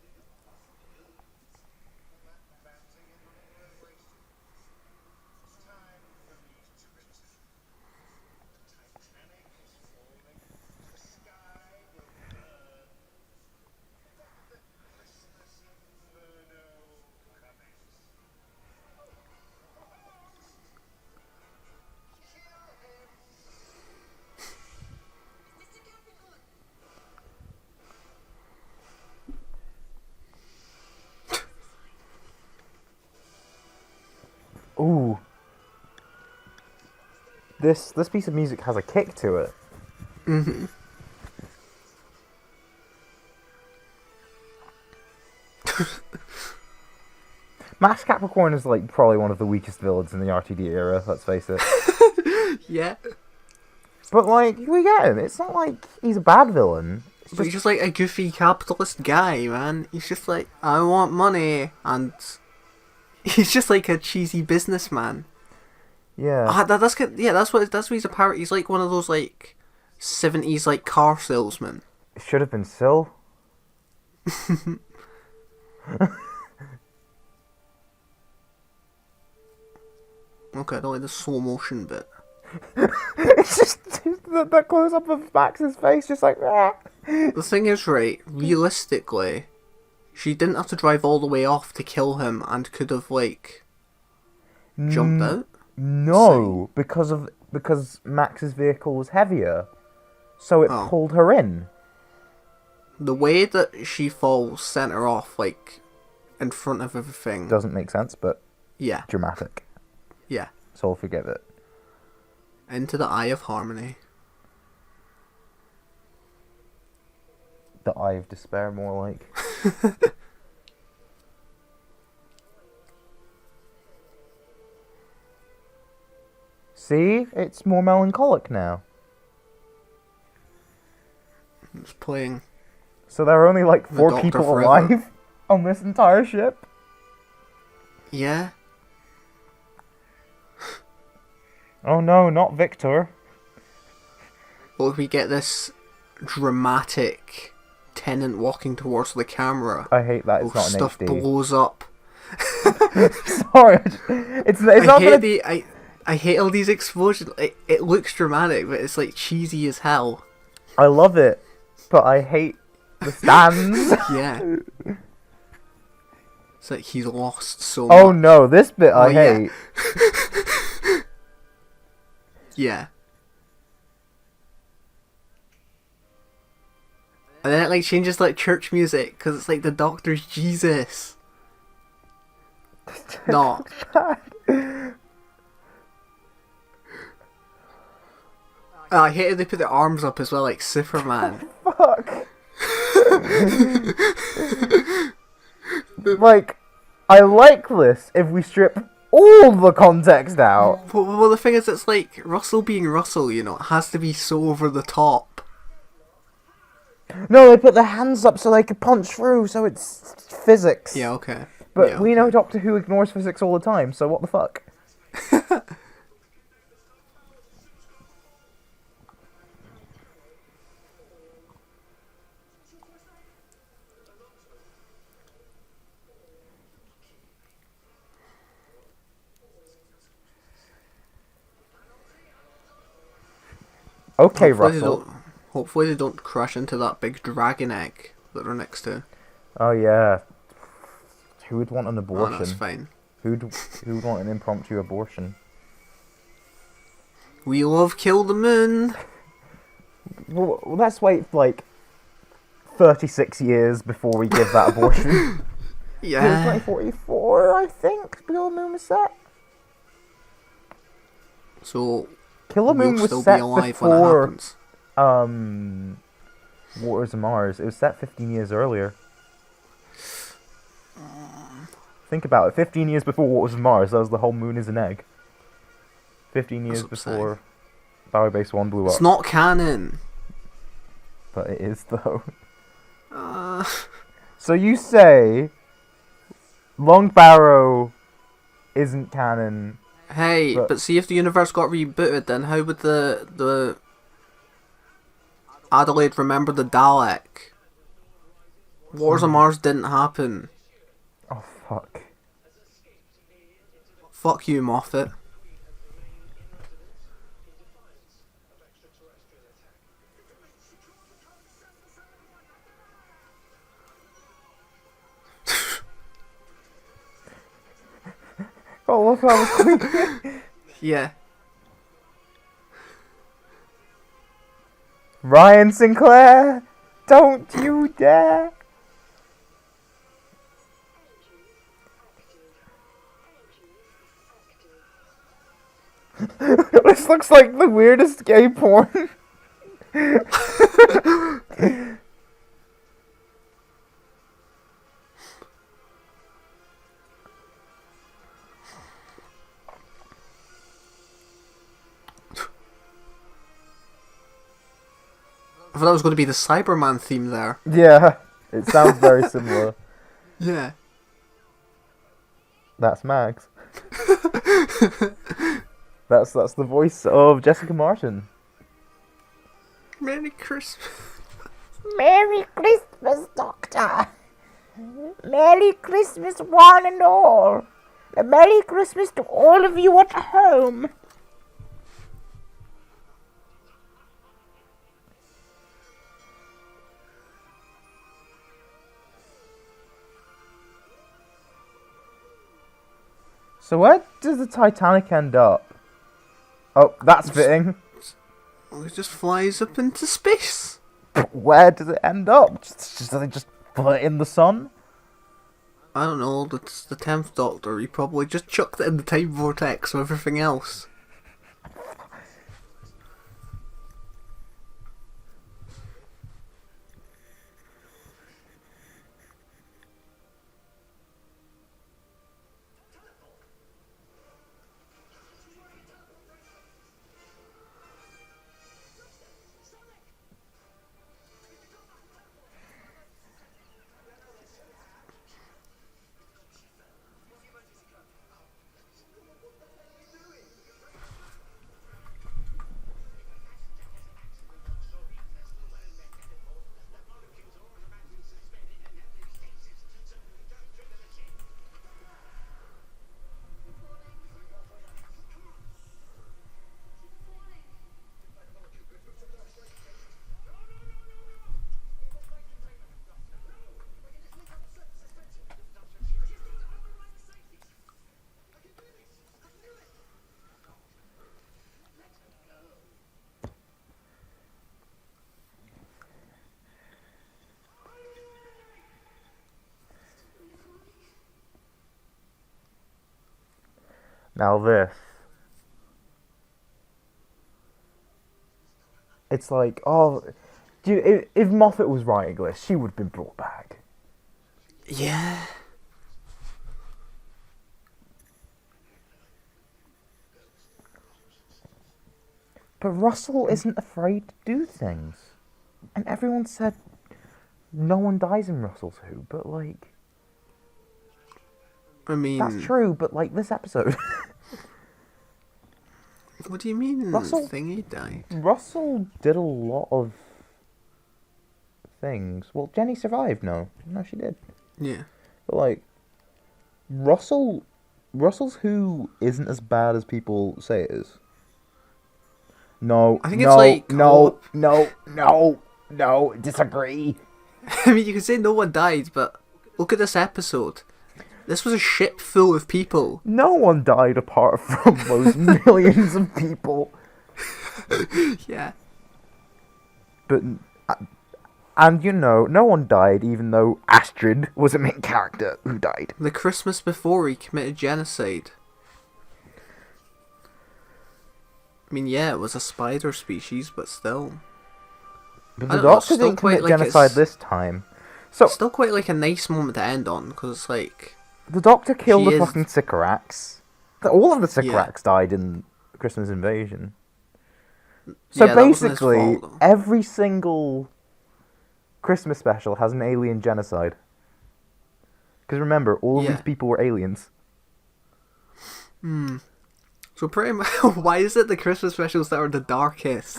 Ooh. This piece of music has a kick to it. Mm-hmm. Max Capricorn is like probably one of the weakest villains in the RTD era, let's face it. Yeah. But like, we get him. It's not like he's a bad villain. But he's just like a goofy capitalist guy, man. He's just like, I want money, and he's just like a cheesy businessman. Yeah. That's what he's a parrot. He's like one of those like 70s like car salesmen. It should have been Syl. Okay, I don't like the slow motion bit. It's just that close up of Max's face, just like. Ah. The thing is, right, realistically, she didn't have to drive all the way off to kill him and could have, like, jumped out. No, because Max's vehicle was heavier, so it pulled her in. The way that she falls sent her off, like, in front of everything. Doesn't make sense, but yeah, dramatic. Yeah. So I'll forgive it. Into the Eye of Harmony. The Eye of Despair, more like. See? It's more melancholic now. It's playing. So there are only like 4 Doctor people Forever. alive on this entire ship? Yeah. Oh no, not Victor. Well, we get this dramatic Tennant walking towards the camera. I hate that it's not an stuff HD. blows up. Sorry, it's not I hate all these explosions. It looks dramatic, but it's like cheesy as hell. I love it, but I hate the stands. Yeah. It's like he's lost so much. Oh no, this bit I hate. Yeah. And then it like changes like church music because it's like the Doctor's Jesus. No. I hated they put their arms up as well, like Superman. Fuck. Like, I like this if we strip all the context out. Well, the thing is, it's like Russell being Russell, you know, it has to be so over the top. No, they put their hands up so they could punch through, so it's physics. Yeah, okay. But yeah, we know Doctor Who ignores physics all the time, so what the fuck? Okay, Russell. Hopefully they don't crash into that big dragon egg that they're next to. Oh yeah. Who would want an abortion? Oh, that's fine. Who'd want an impromptu abortion? We love Kill the Moon. Well, let's wait like 36 years before we give that abortion. Yeah. 2044, I think, Kill the Moon was set. So Kill the Moon we'll was still set be alive before when it happens. Waters of Mars. It was set 15 years earlier. Think about it. 15 years before Waters of Mars, that was the whole moon is an egg. 15 years before Bower Base 1 blew up. It's not canon. But it is, though. So you say Long Barrow isn't canon. Hey, but see if the universe got rebooted, then how would the Adelaide remember the Dalek? Wars of Mars didn't happen. Oh, fuck. Fuck you, Moffat. Oh, look how I was clean. Yeah. Ryan Sinclair, don't you dare. This looks like the weirdest gay porn. I thought that was going to be the Cyberman theme there. Yeah, it sounds very similar. Yeah. That's Max. That's the voice of Jessica Martin. Merry Christmas. Merry Christmas, Doctor. Merry Christmas, one and all. And Merry Christmas to all of you at home. So where does the Titanic end up? Oh, that's fitting. Well, it just flies up into space. Where does it end up? Does it just put it in the sun? I don't know, it's the 10th Doctor. He probably just chucked it in the time vortex with everything else. Now this. It's like, oh, if Moffat was writing this, she would have been brought back. Yeah. But Russell isn't afraid to do things. And everyone said no one dies in Russell's Who, but like... I mean... That's true, but like this episode... What do you mean Russell- Thingy died? Russell did a lot of things. Well, Jenny survived, no, she did. Yeah. But like, Russell's Who isn't as bad as people say it is. No, I think it's like... no, disagree. I mean, you can say no one died, but look at this episode. This was a ship full of people. No one died apart from those millions of people. Yeah. But, and you know, no one died even though Astrid was a main character who died. The Christmas before he committed genocide. I mean, yeah, it was a spider species, but still. But I the don't know, Doctor still didn't quite commit like genocide it's- this time. So, Still quite like a nice moment to end on, because, like... the Doctor killed She the is- fucking Sycorax. All of the Sycorax Yeah. died in Christmas Invasion. So Yeah, that wasn't his basically, fault, though. every single Christmas special has an alien genocide. Because remember, all of Yeah. these people were aliens. So pretty much, why is it the Christmas specials that are the darkest?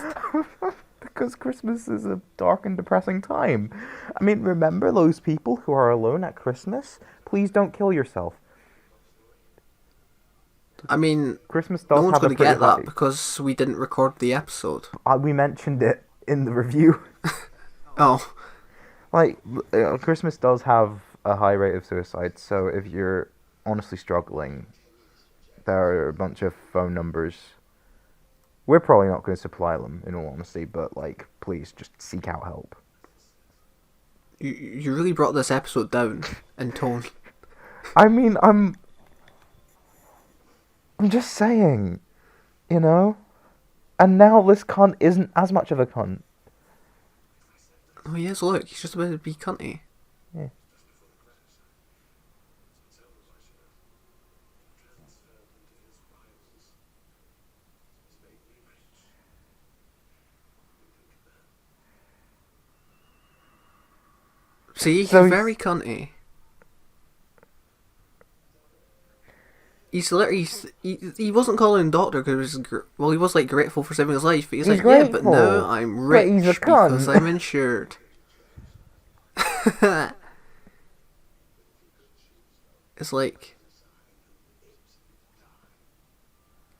Because Christmas is a dark and depressing time. I mean, remember those people who are alone at Christmas? Please don't kill yourself. I mean, Christmas no does one's have going a to pretty get that high... because we didn't record the episode. We mentioned it in the review. Oh, Like, Christmas does have a high rate of suicide, so if you're honestly struggling, there are a bunch of phone numbers. We're probably not going to supply them, in all honesty, but, like, please just seek out help. you really brought this episode down in tone. I mean, I'm just saying. You know? And now this cunt isn't as much of a cunt. Oh yes, look, he's just about to be cunty. Yeah. See, he's So very cunty. He's literally, he wasn't calling him doctor because he was like grateful for saving his life. But he's like, yeah, but grateful, now I'm but rich he's a because cunt. I'm insured. It's like,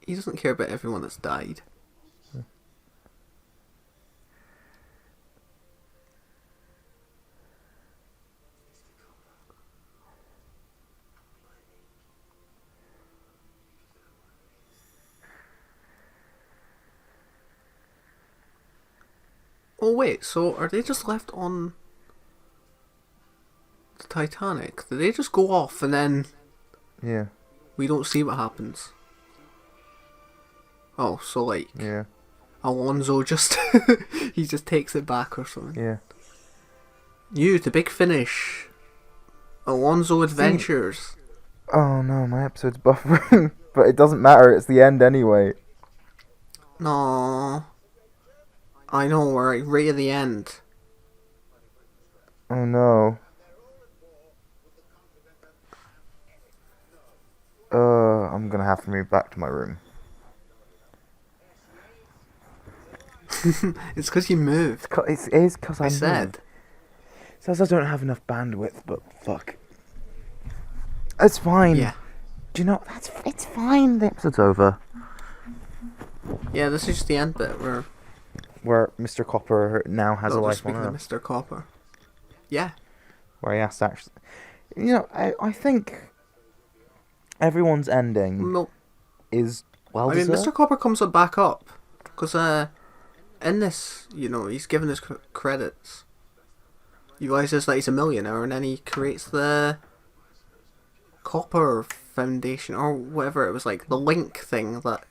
he doesn't care about everyone that's died. Oh wait, so are they just left on the Titanic? Did they just go off and then Yeah. we don't see what happens? Oh, so like Yeah. Alonso just he just takes it back or something. Yeah. You, the big finish. Alonso Adventures. Oh no, my episode's buffering. But it doesn't matter, it's the end anyway. No. I know, we're like right at the end. Oh no. I'm gonna have to move back to my room. It's because you moved. It is because I said. Says I don't have enough bandwidth, but fuck. It's fine. Yeah. Do you know, it's fine, the episode's over. Yeah, this is just the end bit Where Mr. Copper now has a life on speaking of Earth. Mr. Copper. Yeah. Where he has to actually... You know, I think everyone's ending No, is well I mean, deserved. Mr. Copper comes back up. Because, in this, you know, he's given his credits. He realizes that he's a millionaire, and then he creates the Copper Foundation, or whatever it was, like, the link thing that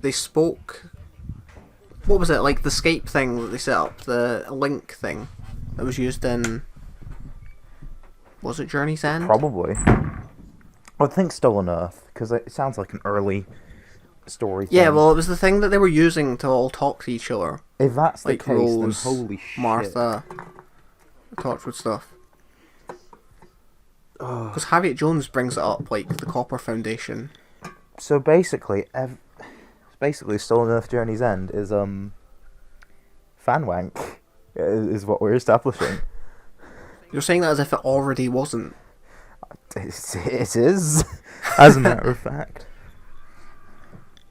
they spoke... What was it, like the Skype thing that they set up? The link thing that was used in... Was it Journey's End? Probably. I think Stolen Earth, because it sounds like an early story thing. Yeah, well, it was the thing that they were using to all talk to each other. If that's the Like case, Rose, then holy shit. Martha, Torchwood stuff. Because Harriet Jones brings it up, like the Copper Foundation. So basically, Stolen Earth Journey's End is fanwank, is what we're establishing. You're saying that as if it already wasn't. It is, as a matter of fact.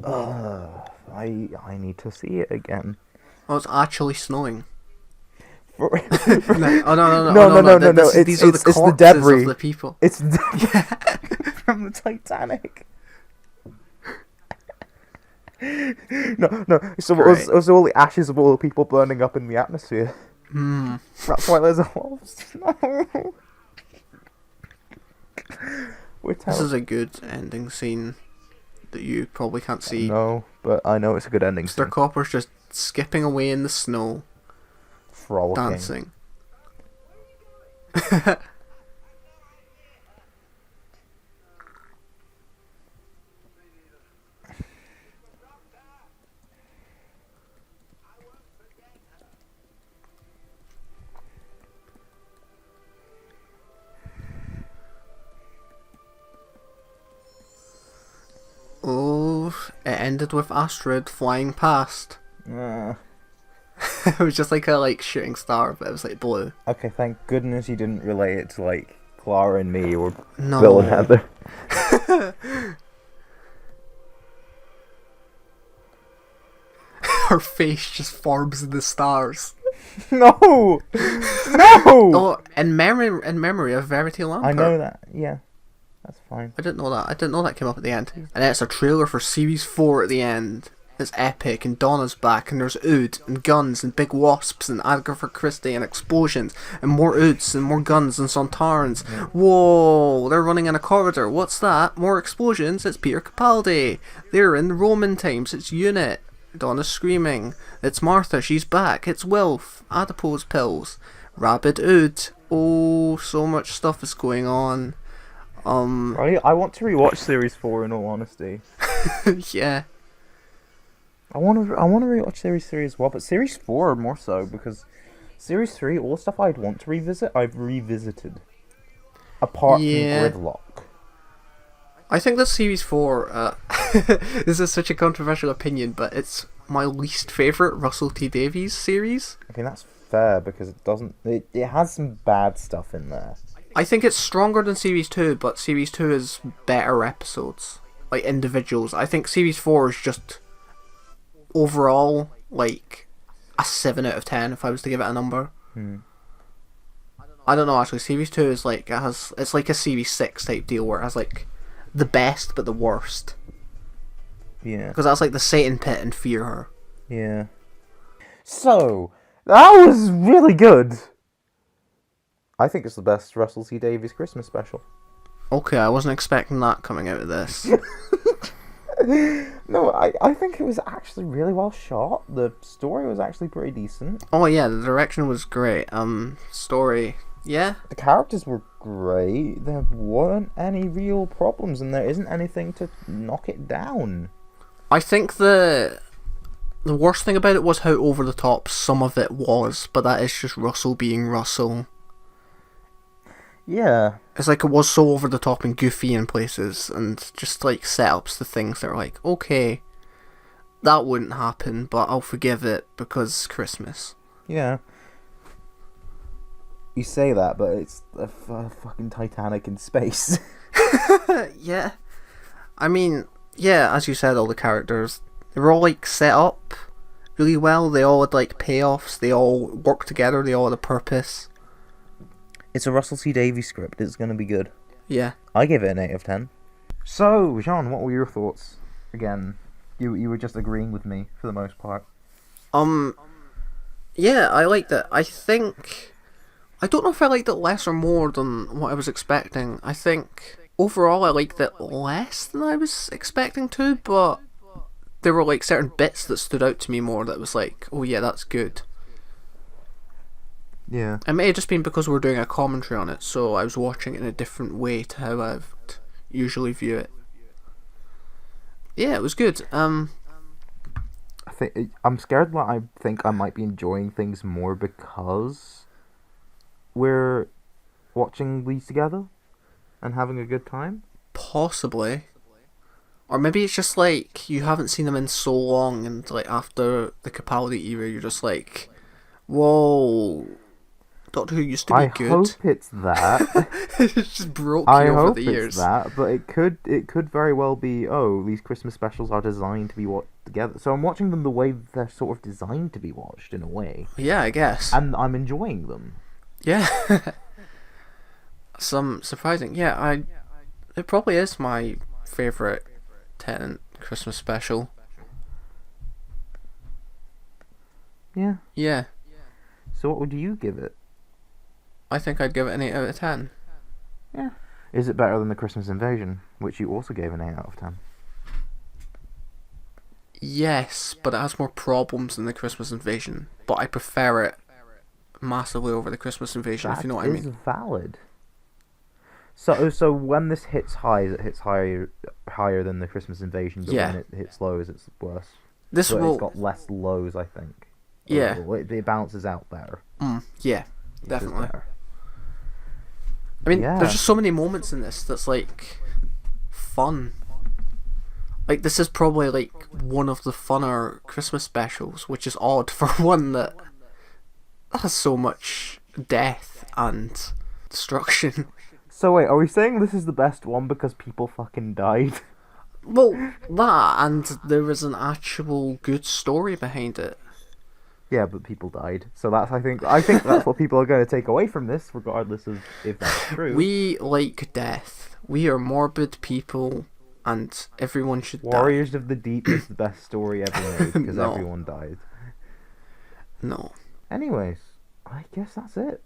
I need to see it again. Oh, it's actually snowing. For, No, oh, no. No. These are the It's the corpses debris. of the people. It's from the Titanic. No. So Great. it was all the ashes of all the people burning up in the atmosphere. That's why there's a lot of snow. We're This terrible. is a good ending scene that you probably can't see. No, but I know it's a good ending Mr. scene. Copper's just skipping away in the snow, Frolicking. dancing. Oh, it ended with Astrid flying past. It was just like a shooting star, but it was like blue. Okay, thank goodness you didn't relate it to like Clara and me or No. Bill and Heather. Her face just forms in the stars. No, no. Oh, in memory of Verity Lambert. I know that. Yeah, that's fine. I didn't know that. I didn't know that came up at the end. And then it's a trailer for Series 4 at the end. It's epic, and Donna's back, and there's Ood, and guns, and big wasps, and Agatha Christie, and explosions, and more Oods, and more guns, and Sontarans. Whoa, they're running in a corridor. What's that? More explosions? It's Peter Capaldi. They're in Roman times. It's Unit. Donna's screaming. It's Martha. She's back. It's Wilf. Adipose pills. Rabid Ood. Oh, so much stuff is going on. I want to rewatch Series 4 in all honesty. Yeah. I want to rewatch Series 3 as well, but Series 4 more so, because Series 3, all the stuff I'd want to revisit, I've revisited. Apart from Gridlock. I think that Series 4, this is such a controversial opinion, but it's my least favourite Russell T Davies series. I mean, that's fair, because it has some bad stuff in there. I think it's stronger than Series 2, but Series 2 is better episodes. Like, individuals. I think Series 4 is just overall, like, a 7 out of 10 if I was to give it a number. I don't know, actually. Series 2 is like, it's like a Series 6 type deal where it has, like, the best but the worst. Yeah. Because that's like the Satan Pit and Fear Her. Yeah. So, that was really good. I think it's the best Russell T Davies Christmas special. Okay, I wasn't expecting that coming out of this. No, I think it was actually really well shot. The story was actually pretty decent. Oh yeah, the direction was great. Story, yeah. The characters were great. There weren't any real problems, and there isn't anything to knock it down. I think the worst thing about it was how over the top some of it was, but that is just Russell being Russell. Yeah. It's like it was so over the top and goofy in places, and just like setups to things that are like, okay, that wouldn't happen, but I'll forgive it because Christmas. Yeah. You say that, but it's a fucking Titanic in space. Yeah. I mean, yeah, as you said, all the characters, they were all like set up really well. They all had like payoffs. They all worked together. They all had a purpose. It's a Russell T Davies script. It's going to be good. Yeah. I give it an 8 of 10. So, Jean, what were your thoughts? Again, you were just agreeing with me for the most part. Yeah, I liked it. I don't know if I liked it less or more than what I was expecting. I think overall I liked it less than I was expecting to, but there were like certain bits that stood out to me more that was like, oh yeah, that's good. Yeah. It may have just been because we were doing a commentary on it, so I was watching it in a different way to how I would usually view it. Yeah, it was good. I'm scared that I think I might be enjoying things more because we're watching these together and having a good time. Possibly. Or maybe it's just like you haven't seen them in so long, and like after the Capaldi era, you're just like, whoa, Doctor Who used to be good. I hope it's that. It just broke you over the years. I hope it's that, but it could very well be, oh, these Christmas specials are designed to be watched together. So I'm watching them the way they're sort of designed to be watched, in a way. Yeah, I guess. And I'm enjoying them. Yeah. Some surprising. Yeah, it probably is my favourite Tennant Christmas special. Yeah. Yeah. So what would you give it? I think I'd give it an 8 out of 10. Yeah. Is it better than the Christmas Invasion, which you also gave an 8 out of 10? Yes, but it has more problems than the Christmas Invasion. But I prefer it massively over the Christmas Invasion, if you know what I mean. That is valid. So when this hits highs, it hits higher than the Christmas Invasion, but when it hits lows, it's worse. It's got less lows, I think. Yeah. It balances out better. Yeah, definitely. I mean, there's just so many moments in this that's like fun. Like, this is probably like one of the funner Christmas specials, which is odd for one that has so much death and destruction. So wait, are we saying this is the best one because people fucking died? Well, that, and there was an actual good story behind it. Yeah, but people died. So that's I think that's what people are going to take away from this, regardless of if that's true. We like death. We are morbid people, and everyone should die. Warriors of the Deep is the best story ever made because No. everyone died. No. Anyways, I guess that's it.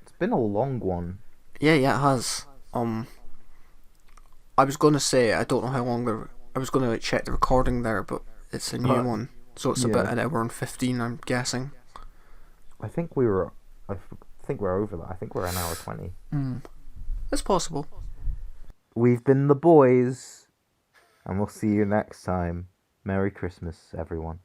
It's been a long one. Yeah, it has. I was gonna say I don't know how long I was gonna check the recording there, but it's a new one, so it's about yeah. an hour and 15. I'm guessing. I think we're over that. I think we're an hour 20. It's possible. We've been the boys, and we'll see you next time. Merry Christmas, everyone.